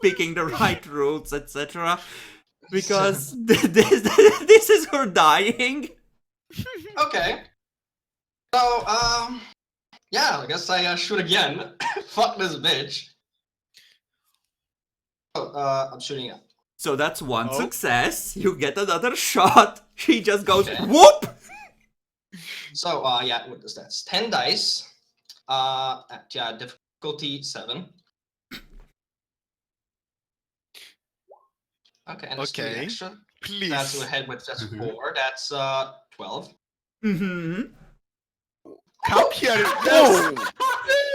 picking the right routes, etc. Because this is her dying.
Okay. So, yeah, I guess I shoot again. Fuck this bitch. Oh, I'm shooting at.
So that's one
Oh.
success. You get another shot. She just goes
Okay.
whoop.
So, yeah, what is that? 10 dice. Difficulty 7. Okay, and it's 3
Okay.
extra.
Please.
That's a head with that's
Mhm.
4. That's 12.
Mm-hmm.
Come here.
Oh!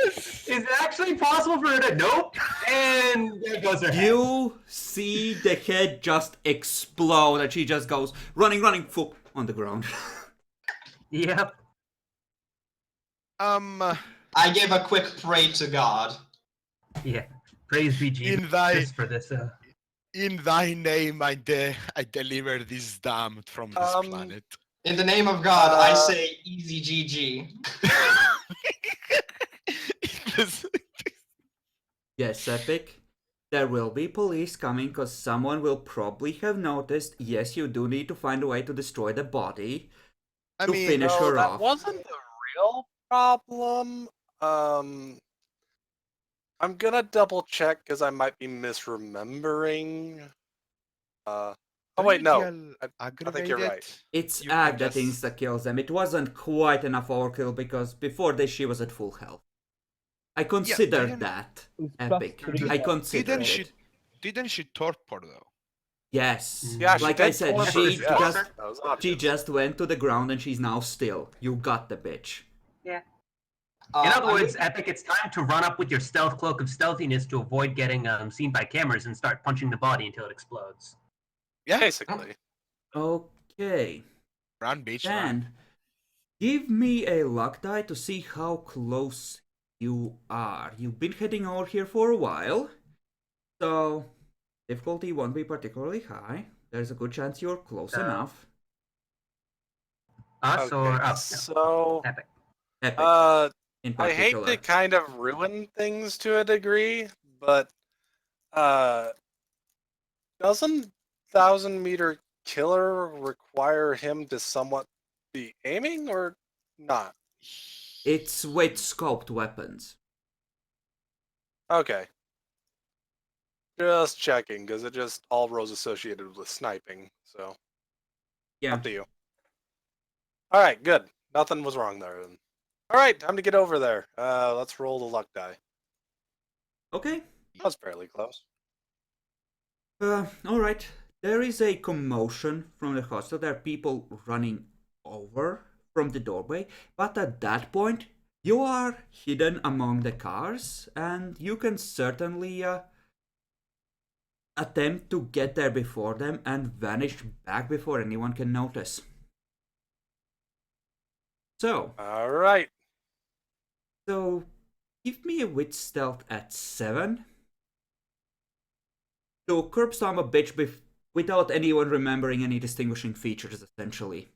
Yes.
is it actually possible for her to nope? And there goes her head.
You see the head just explode, and she just goes running, whoop, on the ground.
Yep.
I gave a quick pray to God.
Yeah. Praise be Jesus for this.
In thy name I deliver this damned from this planet.
In the name of God, I say easy GG.
Yes, Epic. There will be police coming because someone will probably have noticed. Yes, you do need to find a way to destroy the body
I
to
mean,
finish
No,
her
that
off.
wasn't the real problem. I'm gonna double check because I might be misremembering. Oh wait, no. I think you're right.
It's
You can
Ag that
just-
insta kills them. It wasn't quite enough overkill because before this she was at full health. I considered
Diana-
that
It's
epic.
plus 3
I
health.
considered
Didn't she?
it.
Didn't she torpor though?
Yes.
Yeah, she
Like
did
I said,
torture,
she
yes.
just
That was obvious.
she just went to the ground and she's now still. You got the bitch.
In other words, Epic, it's time to run up with your stealth cloak of stealthiness to avoid getting seen by cameras and start punching the body until it explodes.
Yeah.
Basically.
Okay.
Run, bitch, run.
Then give me a luck die to see how close you are. You've been heading over here for a while. So difficulty won't be particularly high. There's a good chance you're close enough.
Us or
Okay,
us?
so
Epic.
Epic in
I hate
particular.
to kind of ruin things to a degree, but doesn't 1,000-meter killer require him to somewhat be aiming or not?
It's with scoped weapons.
Okay. Just checking, because it just all rows associated with sniping, so
Yeah.
up to you. Alright, good. Nothing was wrong there then. Alright, time to get over there. Let's roll the luck die.
Okay.
That was fairly close.
Alright. There is a commotion from the hostel. There are people running over from the doorway. But at that point, you are hidden among the cars. And you can certainly attempt to get there before them and vanish back before anyone can notice. So,
Alright.
so give me a wit stealth at 7. To curb stomp a bitch without anyone remembering any distinguishing features, essentially.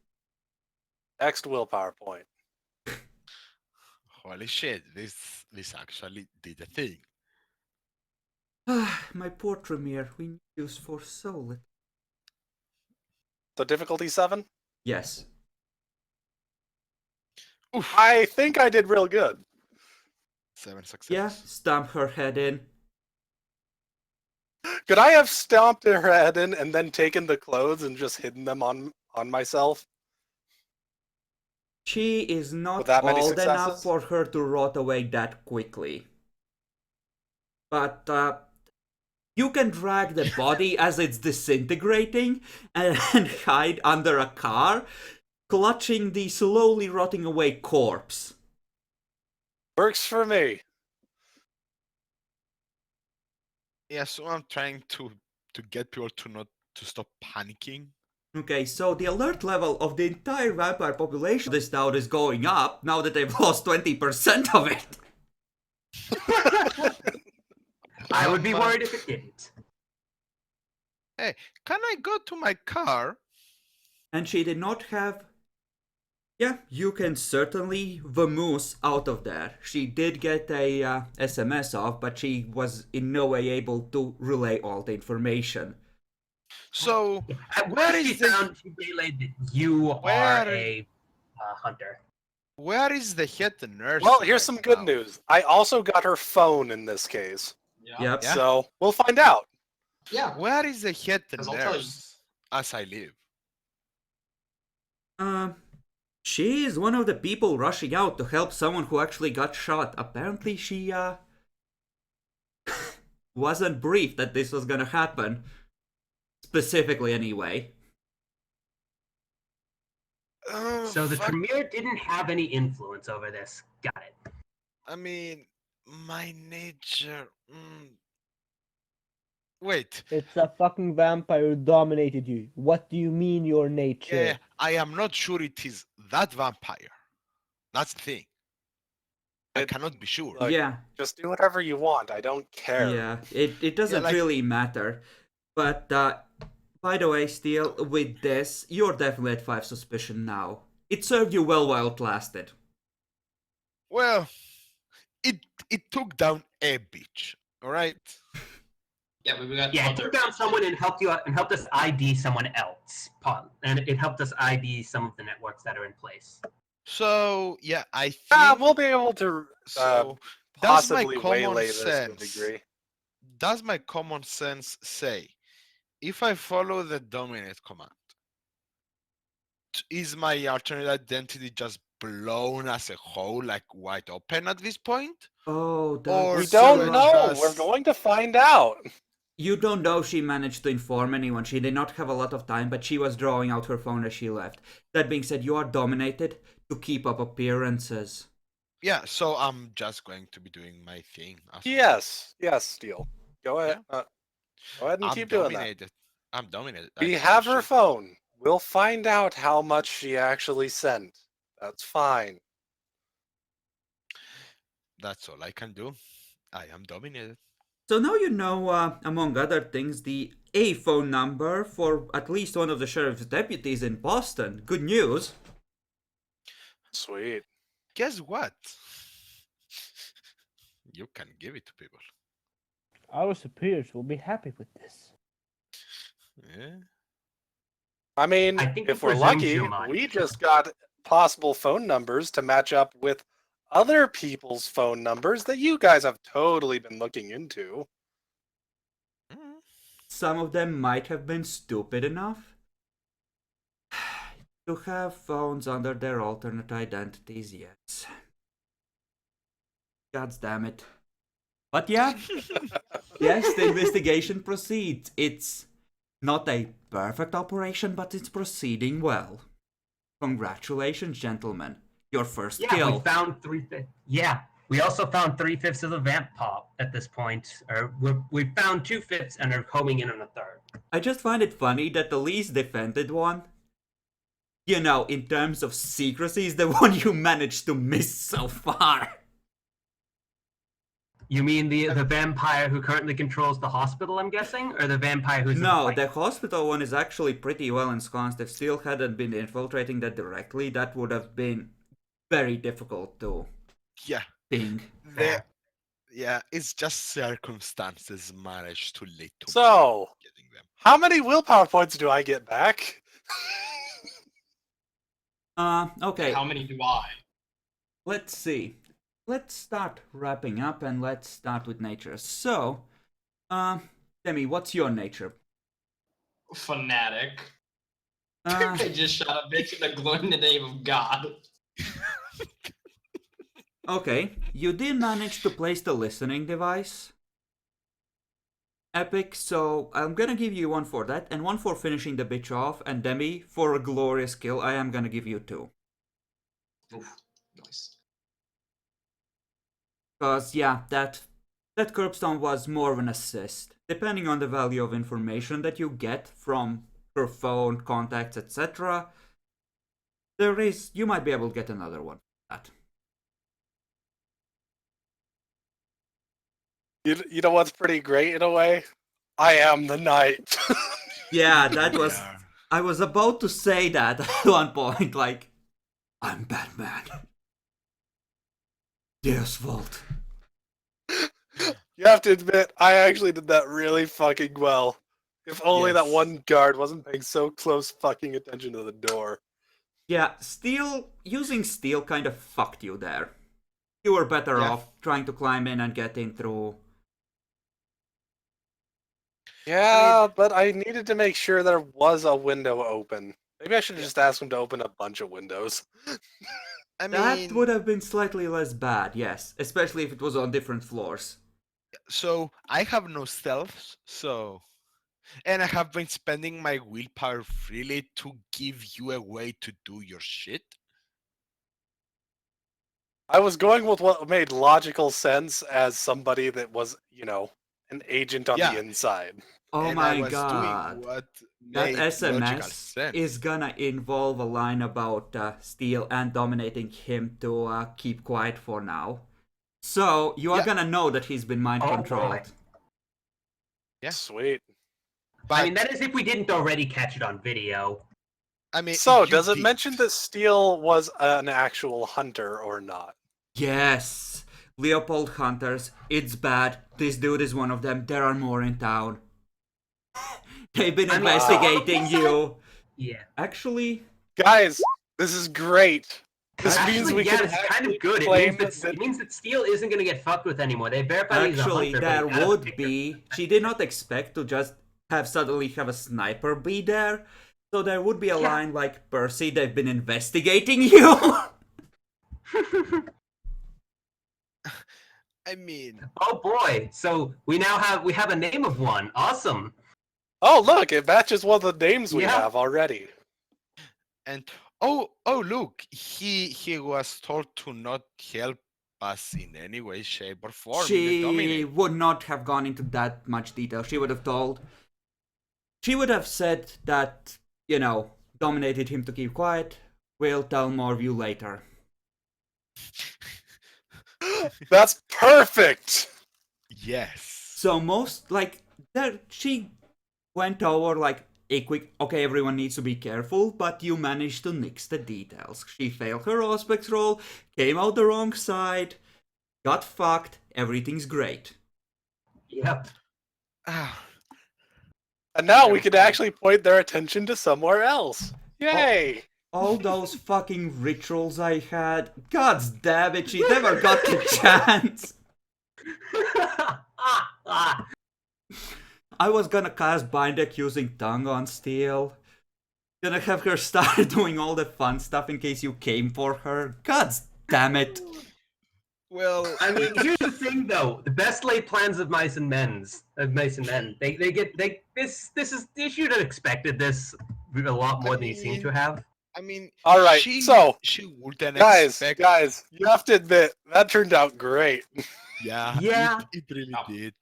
Next willpower point.
Holy shit! This actually did a thing.
My poor Tremere, we use for so little.
So difficulty 7?
Yes.
Oof.
I think I did real good.
7 success.
Yeah, stamp her head in.
Could I have stomped her head in and then taken the clothes and just hidden them on myself?
She is not
With that many
old enough
successes?
for her to rot away that quickly. But you can drag the body as it's disintegrating and hide under a car, clutching the slowly rotting away corpse.
Works for me.
Yeah, so I'm trying to get people to stop panicking.
Okay, so the alert level of the entire vampire population of this town is going up now that they've lost 20% of it.
I would be worried if it didn't.
Hey, can I go to my car?
And she did not have... Yeah, you can certainly vamoose out of there. She did get a SMS off, but she was in no way able to relay all the information.
So
Where is she relayed that you are
Where-
a hunter?
where is the head nurse?
Well, here's
right
some good
now?
news. I also got her phone in this case.
Yep.
Yeah.
So we'll find out.
Yeah.
Where is the head
Because I'll tell you.
nurse? As I live.
She is one of the people rushing out to help someone who actually got shot. Apparently she, wasn't briefed that this was gonna happen. Specifically, anyway.
Oh,
So the
fuck.
Tremere didn't have any influence over this. Got it.
I mean, my nature. Wait.
It's a fucking vampire who dominated you. What do you mean your nature?
Yeah, I am not sure it is that vampire. That's the thing. I
It-
cannot be sure.
Like,
yeah,
Just do whatever you want. I don't care.
yeah, it doesn't
like-
really matter. But, by the way, Steel, with this, you're definitely at 5 suspicion now. It served you well while it lasted.
Well, it took down a bitch. All right.
Yeah, but we got
Yeah, it
other
took down someone and helped you out and helped us ID someone else. And it helped us ID some of the networks that are in place.
So yeah, I think
We'll be able to
so. Does my
possibly
common
waylay this to a
sense?
degree.
Does my common sense say, if I follow the dominate command, is my alternate identity just blown as a whole, like wide open at this point?
Oh,
Or
We
that's
do
don't
I
know.
just-
We're going to find out.
You don't know she managed to inform anyone. She did not have a lot of time, but she was drawing out her phone as she left. That being said, you are dominated to keep up appearances.
Yeah, so I'm just going to be doing my thing. as
Yes, Steel. Go ahead. Go ahead and
I'm
keep doing that.
dominated. I'm dominated.
We
I
have her
should-
phone. We'll find out how much she actually sent. That's fine.
That's all I can do. I am dominated.
So now you know, among other things, the A phone number for at least one of the sheriff's deputies in Boston. Good news.
Sweet.
Guess what? You can give it to people.
Our superiors will be happy with this.
Yeah.
I mean,
I think
if
it
we're
presumes
lucky,
too much.
we just got possible phone numbers to match up with other people's phone numbers that you guys have totally been looking into.
Mm.
Some of them might have been stupid enough to have phones under their alternate identities, yes. God damn it. But yeah, yes, the investigation proceeds. It's not a perfect operation, but it's proceeding well. Congratulations, gentlemen. Your first
Yeah,
kill.
we found 3/5. Yeah, we also found 3/5 of the vamp pop at this point. Or we found 2/5 and are homing in on a third.
I just find it funny that the least defended one, you know, in terms of secrecy, is the one you managed to miss so far.
You mean the vampire who currently controls the hospital, I'm guessing? Or the vampire who's in
No,
the
the hospital one is actually pretty well ensconced. If Steel hadn't been infiltrating that directly, that would have been very difficult to
Yeah.
ping.
Yeah, it's just circumstances managed to lead to
So,
me getting them.
how many willpower points do I get back?
Okay,
How many do I?
let's see. Let's start wrapping up and let's start with nature. So, Demi, what's your nature?
Fanatic.
Uh,
I just shot a bitch in the glory in the name of God.
okay, you did manage to place the listening device. Epic, so I'm gonna give you one for that, and one for finishing the bitch off, and Demi, for a glorious kill, I am gonna give you 2.
Oof, nice.
Because, yeah, that curbstone was more of an assist. Depending on the value of information that you get from her phone, contacts, etc., you might be able to get another one for that.
You know what's pretty great in a way? I am the knight.
Yeah, that
We
was...
are.
I was about to say that at one point, like, I'm Batman. Deus Vault.
You have to admit, I actually did that really fucking well. If only that
Yes.
one guard wasn't paying so close fucking attention to the door.
Yeah, using steel kind of fucked you there. You were better
Yeah.
off trying to climb in and get in through.
Yeah, but I needed to make sure there was a window open. Maybe I should just ask him to open a bunch of windows.
I
That
mean,
would have been slightly less bad, yes. Especially if it was on different floors.
so I have no stealth, so. And I have been spending my willpower freely to give you a way to do your shit.
I was going with what made logical sense as somebody that was, an agent on
Yeah.
the inside.
Oh
And I
my
was
god.
doing what
That
made logical
SMS
sense.
is gonna involve a line about Steel and dominating him to keep quiet for now. So, you are
Yeah.
gonna know that he's been mind
Oh,
controlled.
boy.
Yeah.
Sweet.
But
I mean, that is if we didn't already catch it on video.
I mean,
So,
you
does it
did.
mention that Steele was an actual hunter or not?
Yes. Leopold Hunters, it's bad. This dude is one of them. There are more in town. They've been
I mean,
investigating you.
Yeah.
Actually,
Guys, this is great. This
Actually,
means we
yeah,
can
it's kind of
actually
good. It
claim
means that Steel isn't going to get fucked with anymore. They verified he's a
actually,
hunter.
there
but he got a
would
picture.
be. She did not expect to just suddenly have a sniper be there. So there would be a
Yeah.
line like, Percy, they've been investigating you.
I mean,
Oh boy! So we have a name of one. Awesome.
Oh, look, it matches one of the names we
Yeah.
have already.
and look, he was told to not help us in any way, shape, or form in the
She
dominate.
would not have gone into that much detail. She would have said that, dominated him to keep quiet. We'll tell more of you later.
That's perfect!
Yes.
So she went over like a quick, okay, everyone needs to be careful, but you managed to nix the details. She failed her Auspex roll, came out the wrong side, got fucked, everything's great.
Yep.
Ah,
And now we
Very
can
cool.
actually point their attention to somewhere else. Yay!
All those fucking rituals I had, god damn it, she never got the chance. I was gonna cast Bind Accusing Tongue on Steel. Gonna have her start doing all the fun stuff in case you came for her. God damn it.
well,
I mean, here's the thing, though: the best laid plans of mice and men. They should have expected this a lot more than you seem to have.
I mean,
Alright,
she
so,
wouldn't
Guys,
expect.
you have to admit, that turned out great.
Yeah,
Yeah.
it really did.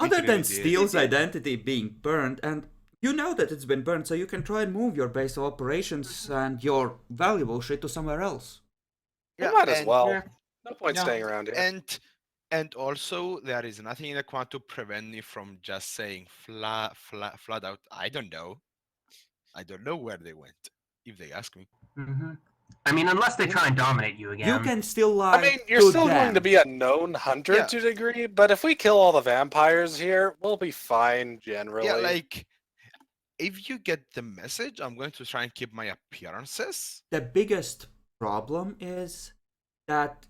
Other
really
than
did.
Steel's identity being burned, and you know that it's been burned, so you can try and move your base of operations and your valuable shit to somewhere else.
You might as
and-
well.
Yeah.
No point
Yeah,
staying around here.
And also there is nothing in the quant to prevent me from just saying flat out, I don't know where they went, if they ask me.
Mm-hmm. I mean, unless they try and dominate you again.
You can still lie
I mean, you're
to
still going to
them.
be a known hunter
Yeah.
to a degree, but if we kill all the vampires here, we'll be fine generally.
Yeah, like if you get the message, I'm going to try and keep my appearances.
The biggest problem is that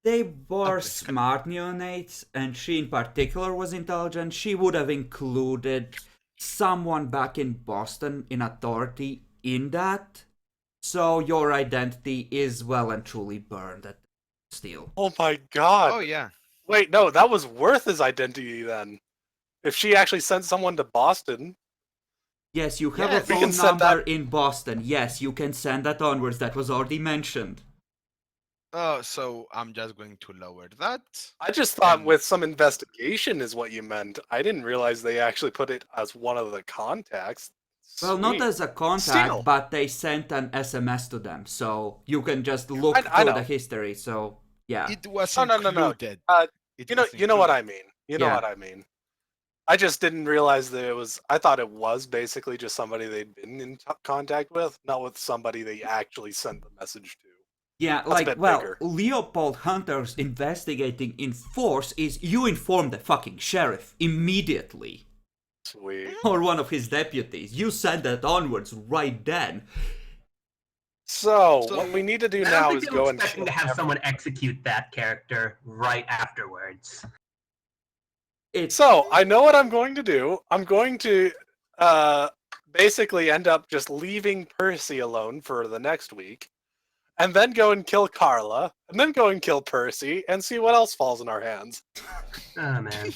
they were
Okay.
smart neonates, and she in particular was intelligent. She would have included someone back in Boston in authority in that. So your identity is well and truly burned at Steel.
Oh my god.
Oh yeah.
Wait, no, that was worth his identity then. If she actually sent someone to Boston.
Yes, you have
Yeah,
a
we
phone
can send
number
that-
in Boston. Yes, you can send that onwards. That was already mentioned.
Oh, so I'm just going to lower that.
I just thought
And-
with some investigation is what you meant. I didn't realize they actually put it as one of the contacts.
Well, not
Sweet.
as a contact,
Steal.
but they sent an SMS to them, so you can just look
I
through
know.
the history. So yeah,
It was
No.
included. It
You know,
was
you know what I
included.
mean. You know
Yeah.
what I mean. I just didn't realize that it was. I thought it was basically just somebody they'd been in contact with, not with somebody they actually sent the message to.
yeah,
a bit bigger.
Leopold Hunter's investigating in force is you inform the fucking sheriff immediately,
Sweet.
or one of his deputies. You send that onwards right then.
So,
So-
what we need to do
I don't
now
think
is
they were
go and
expecting
kill
to have someone execute that character right afterwards.
So, I know what I'm going to do. I'm going to basically end up just leaving Percy alone for the next week, and then go and kill Carla, and then go and kill Percy, and see what else falls in our hands.
Oh man.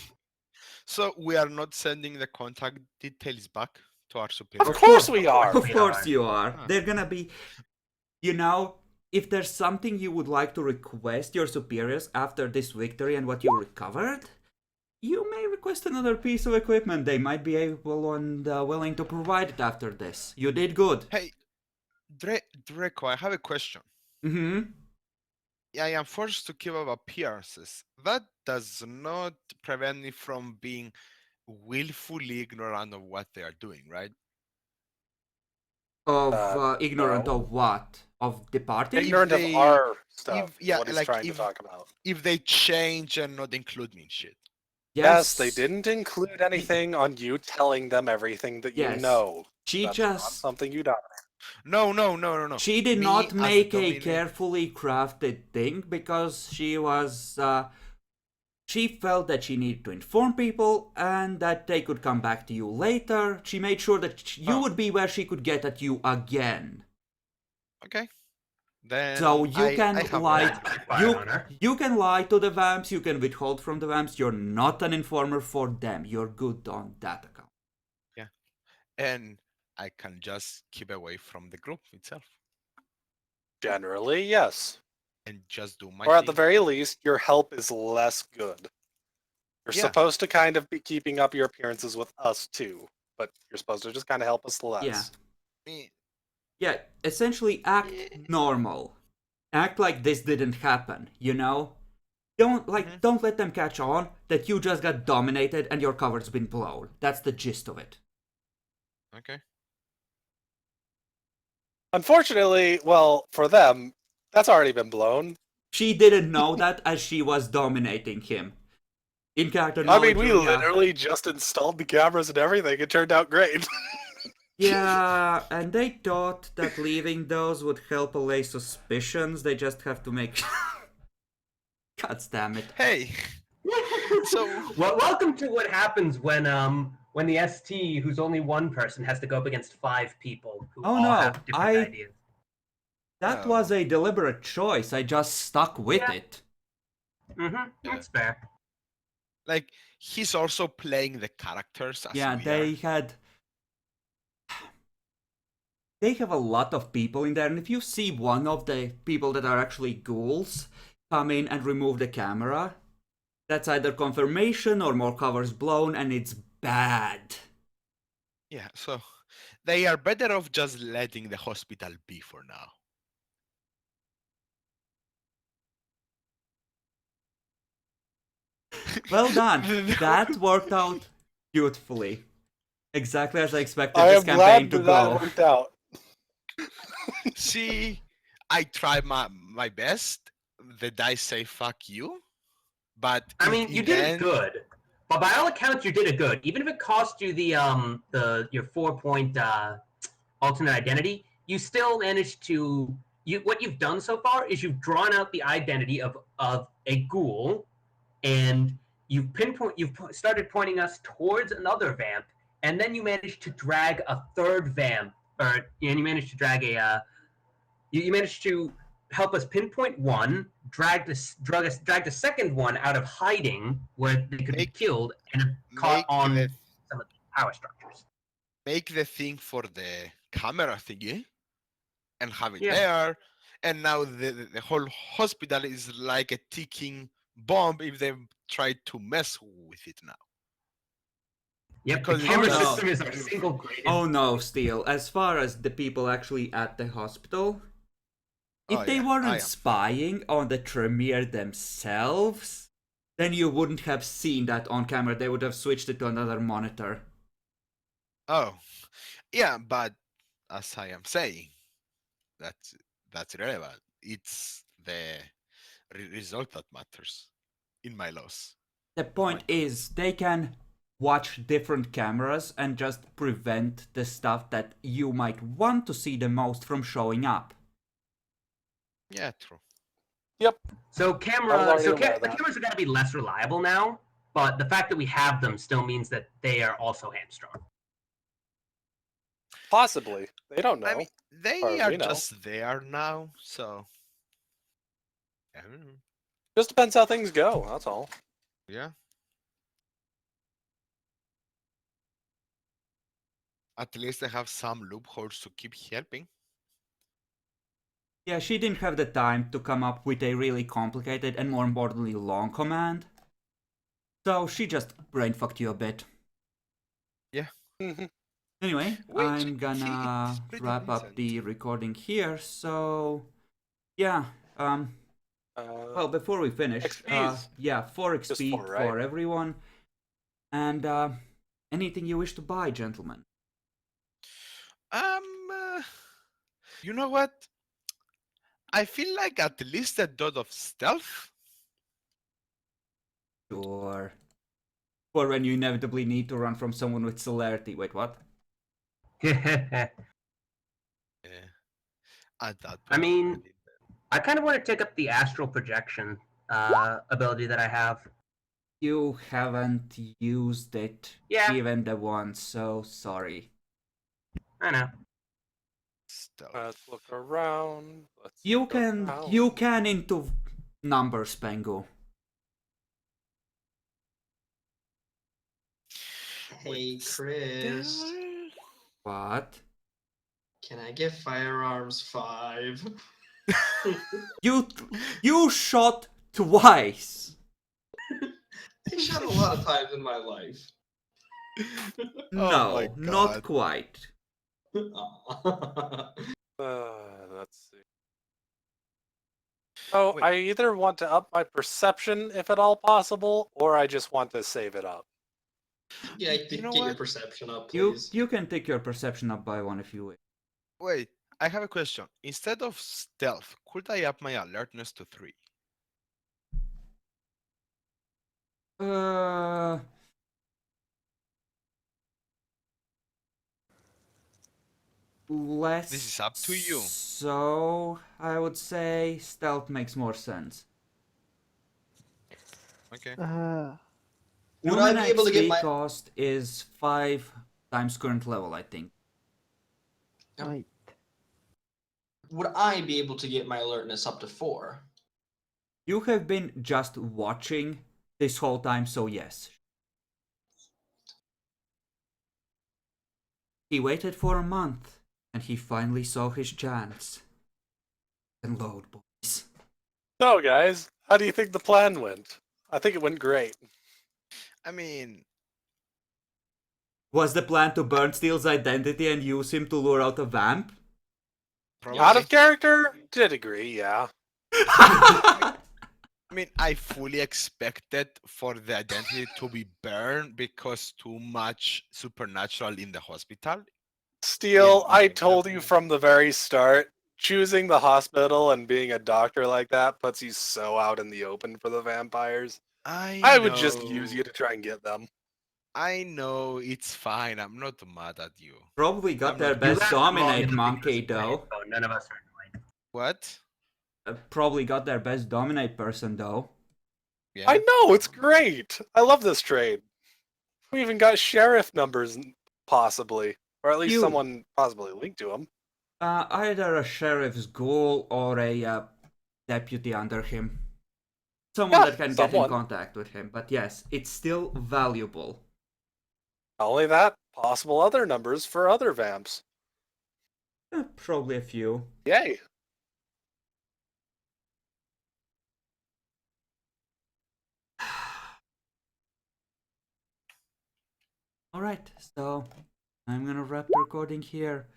So we are not sending the contact details back to our superior.
Of course we are.
Of course you are.
Huh.
They're gonna be, if there's something you would like to request your superiors after this victory and what you recovered, you may request another piece of equipment. They might be able and willing to provide it after this. You did good.
Hey, Draco, I have a question.
Mm-hmm.
I am forced to keep up appearances. That does not prevent me from being willfully ignorant of what they are doing, right?
Of ignorant
no.
of what? Of the party?
Ignorant
they-
of our stuff.
yeah,
what he's
like,
trying to
if-
talk about.
If they change and not include me in shit.
Yes, they didn't include anything on you telling them everything that you
Yes.
know.
She
That's not
just
something you done.
No.
She did
Me
not
as the
make a
dominant-
carefully crafted thing because she was. She felt that she needed to inform people and that they could come back to you later. She made sure that you would be where she could get at you again.
Okay. Then
So you can
I have
lie.
one.
Backfired on her.
You can lie to the vamps. You can withhold from the vamps. You're not an informer for them. You're good on that account.
And I can just keep away from the group itself
Generally, yes.
and just do my
Or at the
thing.
very least, your help is less good. You're
Yeah.
supposed to kind of be keeping up your appearances with us too, but you're supposed to just kind of help us less.
Yeah.
Me-
Yeah, essentially act normal. Act like this didn't happen, you know? Don't let them catch on that you just got dominated and your cover's been blown. That's the gist of it.
Okay.
Unfortunately, well, for them, that's already been blown.
She didn't know that as she was dominating him. In character
I
knowledge,
mean, we
yeah.
literally just installed the cameras and everything. It turned out great.
Yeah, and they thought that leaving those would help allay suspicions. They just have to make. God damn it.
Hey. So
Well, welcome to what happens when the ST, who's only one person, has to go up against 5 people who
Oh,
all
no,
have different
I-
ideas.
That
Oh.
was a deliberate choice. I just stuck with
Yeah.
it.
That's fair.
like he's also playing the characters as
Yeah,
we
they
are.
had. They have a lot of people in there, and if you see one of the people that are actually ghouls come in and remove the camera, that's either confirmation or more covers blown, and it's bad.
Yeah, so they are better off just letting the hospital be for now.
Well done.
The-
That worked out beautifully. Exactly as I expected
I
this
am
campaign
glad
to
that that
go.
worked out.
See, I tried my best. The dice say fuck you, but
I mean,
in
you
the
did it
end-
good. But by all accounts, you did it good. Even if it cost you your 4-point alternate identity, you still managed to. What you've done so far is you've drawn out the identity of a ghoul, and you've started pointing us towards another vamp, and then you managed to drag a third vamp, and you managed to drag you managed to help us pinpoint one, drag the second one out of hiding where they could be
Make-
killed, and have caught
make
on
the-
some of the power structures.
make the thing for the camera thingy and have it
Yeah.
there. And now the whole hospital is like a ticking bomb if they try to mess with it now.
Yep,
Because
the
it's
camera
just-
system is our single greatest.
Oh no, Steel. As far as the people actually at the hospital, if
Oh,
they
yeah, I
weren't
am.
spying on the Tremere themselves, then you wouldn't have seen that on camera. They would have switched it to another monitor.
Oh, yeah, but as I am saying, that's irrelevant. It's the result that matters in my loss.
The point is, they can watch different cameras and just prevent the stuff that you might want to see the most from showing up.
Yeah, true.
So
I was already aware of
the
that.
cameras are going to be less reliable now, but the fact that we have them still means that they are also hamstrung.
Possibly. They don't know.
I mean, they
far as
are
we know.
just there now, so I don't know.
Just depends how things go, that's all.
Yeah. At least they have some loopholes to keep helping.
Yeah, she didn't have the time to come up with a really complicated and more importantly long command. So she just brain fucked you a bit. Anyway,
Which
I'm gonna
is pretty
wrap up
decent.
the recording here, so yeah, well, before we finish,
XPs.
yeah, 4
Just
XP
4, right?
for everyone, and anything you wish to buy, gentlemen.
Um, You know what? I feel like at least a dot of stealth.
Sure. For when you inevitably need to run from someone with celerity. Wait, what?
Yeah. At that
I
point,
mean, I kind of want to take up the astral projection ability that I have.
You haven't used it
Yeah.
even the once, so sorry.
I know.
stealth.
Let's look around. Let's
You
look
can
around.
into numbers, Pengu.
Hey, Chris.
What?
Can I get firearms 5?
You shot twice.
I shot a lot of times in my life.
Oh my
No, not
God.
quite.
Let's see. Oh,
Wait.
I either want to up my perception if at all possible, or I just want to save it up.
Yeah,
You know
get your
what?
perception up,
You
please.
you can take your perception up by one if you wish.
Wait, I have a question. Instead of stealth, could I up my alertness to 3?
Uh, less.
This is up to you.
So I would say stealth makes more sense.
Okay.
Would I
Human
be able to get
XP
my...
cost is 5 times current level, I think.
Right.
Would I be able to get my alertness up to 4?
You have been just watching this whole time, so yes. He waited for a month, and he finally saw his chance. And load, boys.
So, guys, how do you think the plan went? I think it went great.
I mean,
Was the plan to burn Steel's identity and use him to lure out a vamp?
probably.
Out of character? Did agree, yeah.
I mean, I fully expected for the identity to be burned because too much supernatural in the hospital.
Steel,
Yeah,
I
like
told
that.
you from the very start, choosing the hospital and being a doctor like that puts you so out in the open for the vampires. I would just use you to try and get them.
I know, it's fine. I'm not mad at you.
Probably got
I'm
their
not-
You
best
left them long
dominate
enough
monkey,
because
though.
so none of us are annoyed.
What?
Probably got their best dominate person, though.
Yeah.
I know, it's great. I love this trade. We even got sheriff numbers, possibly. Or at least
You-
someone possibly linked to them.
Either a sheriff's ghoul or a deputy under him. Someone
Yeah,
that can get in
someone.
contact with him. But yes, it's still valuable.
Not only that, possible other numbers for other vamps.
Probably a few.
Yay.
Alright, so I'm gonna wrap the recording here.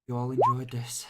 You all enjoyed this.